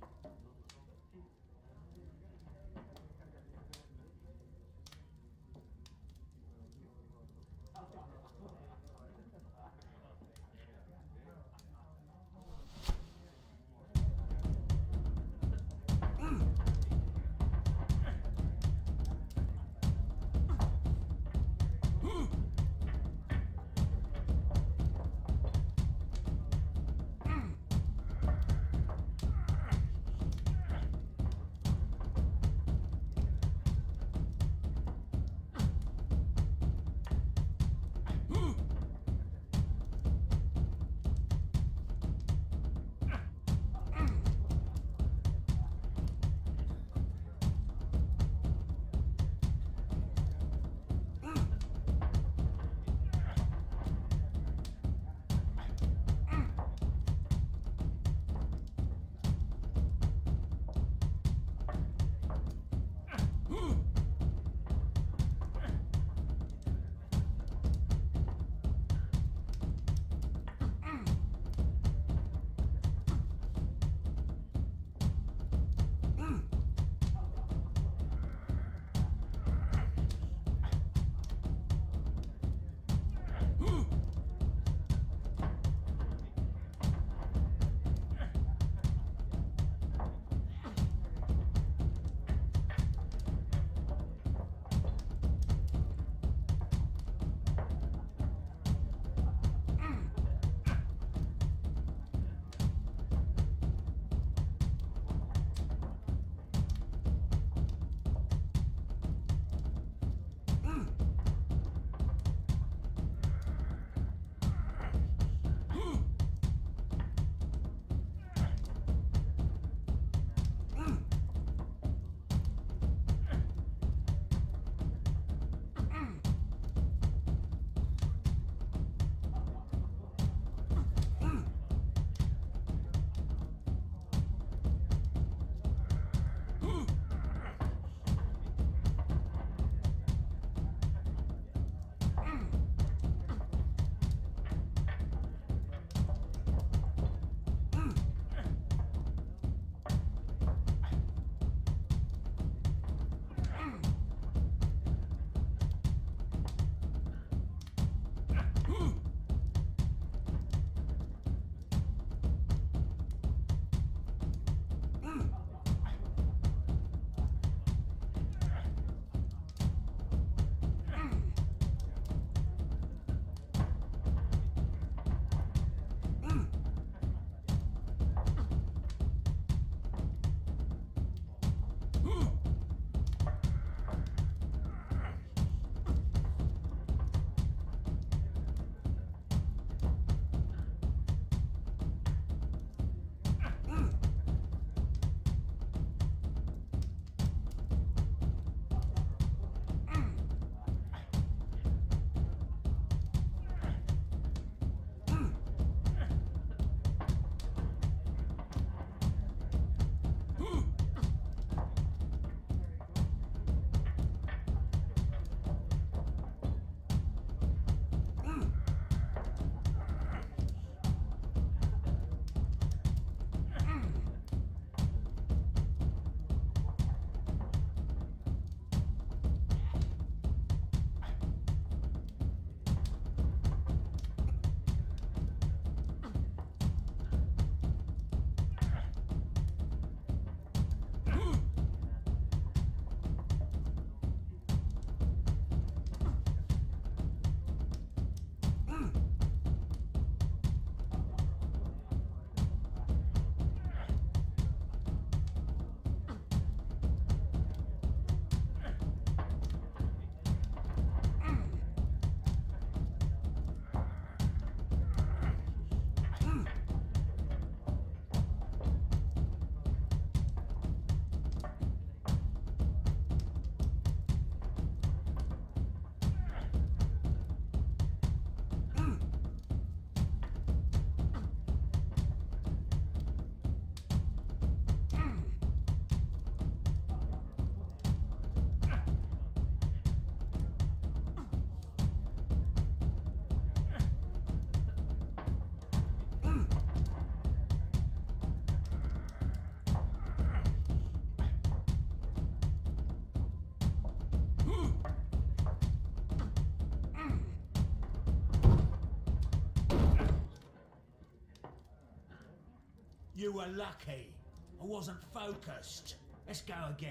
You were lucky. I wasn't focused. Let's go again.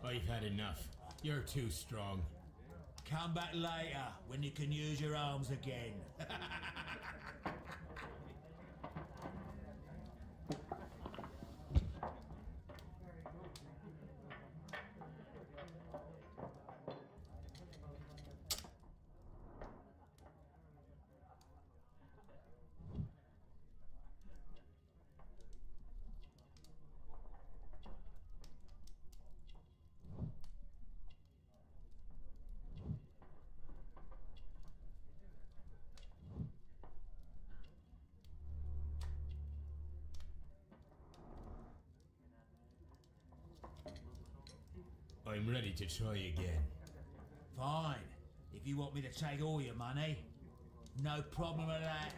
I've had enough. You're too strong. Come back later when you can use your arms again. I'm ready to try again. Fine. If you want me to take all your money, no problem with that.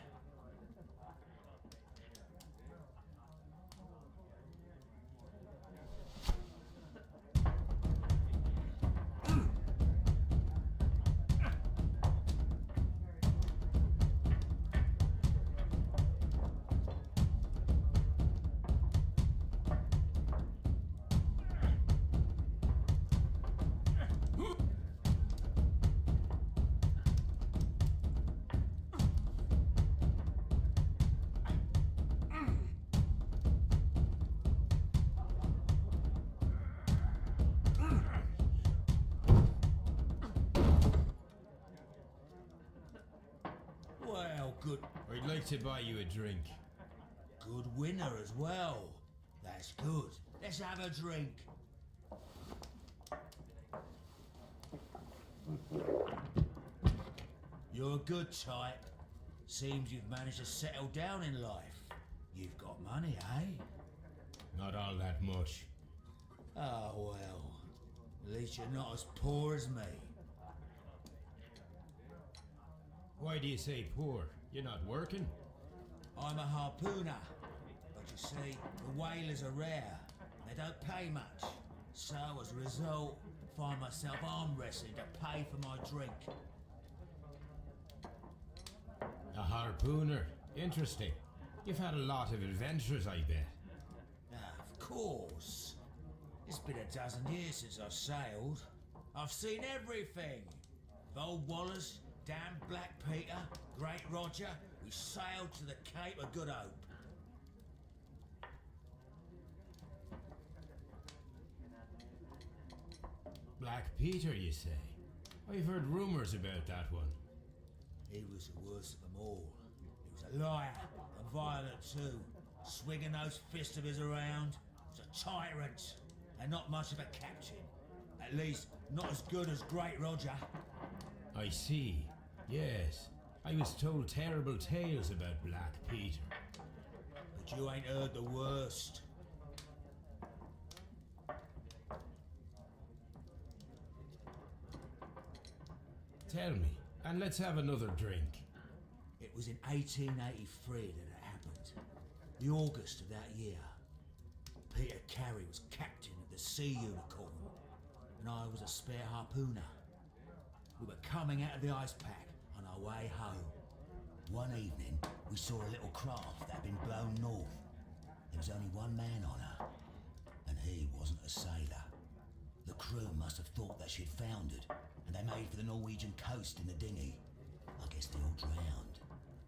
Well, good. I'd like to buy you a drink. Good winner as well. That's good. Let's have a drink. You're a good type. Seems you've managed to settle down in life. You've got money, eh? Not all that much. Oh, well. At least you're not as poor as me. Why do you say poor? You're not working? I'm a harpooner. But you see, the whalers are rare. They don't pay much. So, as a result, I find myself arm wrestling to pay for my drink. A harpooner. Interesting. You've had a lot of adventures, I bet. Of course. It's been a dozen years since I've sailed. I've seen everything. Old Wallace, damn Black Peter, Great Roger. We sailed to the Cape of Good Hope. Black Peter, you say? I've heard rumours about that one. He was the worst of them all. He was a liar and violent too, swinging those fists of his around. He was a tyrant and not much of a captain. At least, not as good as Great Roger. I see. Yes. I was told terrible tales about Black Peter. But you ain't heard the worst. Tell me, and let's have another drink. It was in 1883 that it happened. The August of that year. Peter Carey was captain of the Sea Unicorn, and I was a spare harpooner. We were coming out of the ice pack on our way home. One evening, we saw a little craft that had been blown north. There was only one man on her, and he wasn't a sailor. The crew must have thought that she'd foundered, and they made for the Norwegian coast in the dinghy. I guess they all drowned.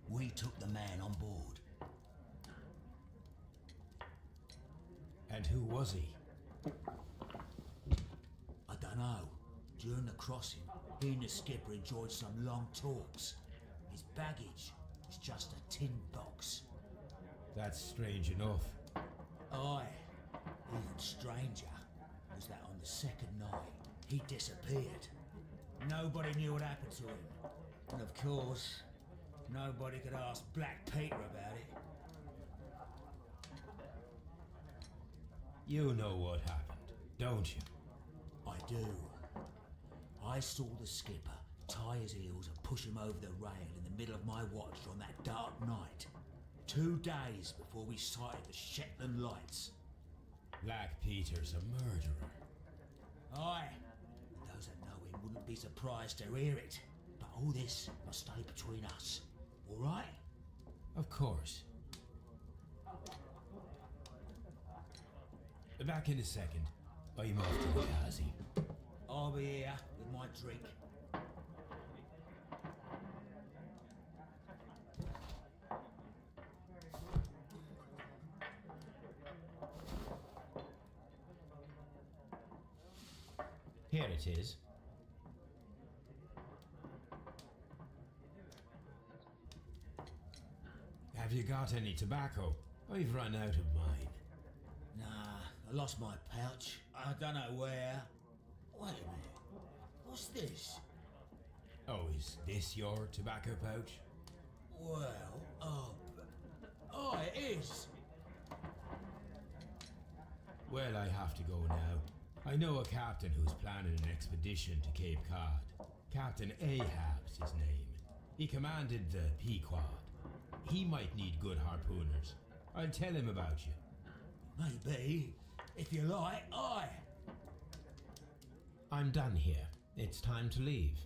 We took the man on board. And who was he? I don't know. During the crossing, he and the skipper enjoyed some long talks. His baggage was just a tin box. That's strange enough. Aye. Even stranger was that on the second night, he disappeared. Nobody knew what happened to him. And of course, nobody could ask Black Peter about it. You know what happened, don't you? I do. I saw the skipper tie his heels and push him over the rail in the middle of my watch on that dark night. 2 days before we sighted the Shetland lights. Black Peter's a murderer. Aye. Those that know him wouldn't be surprised to hear it. But all this must stay between us. All right? course. Back in a second. I'm off to the Kazi. I'll be here with my drink. Here it is. Have you got any tobacco? I've run out of mine. Nah, I lost my pouch. I don't know where. Wait a minute. What's this? Oh, is this your tobacco pouch? Well, oh, it is. Well, I have to go now. I know a captain who's planning an expedition to Cape Cod. Captain Ahab's his name. He commanded the Pequod. He might need good harpooners. I'll tell him about you. Maybe. If you like, aye. I'm done here. It's time to leave.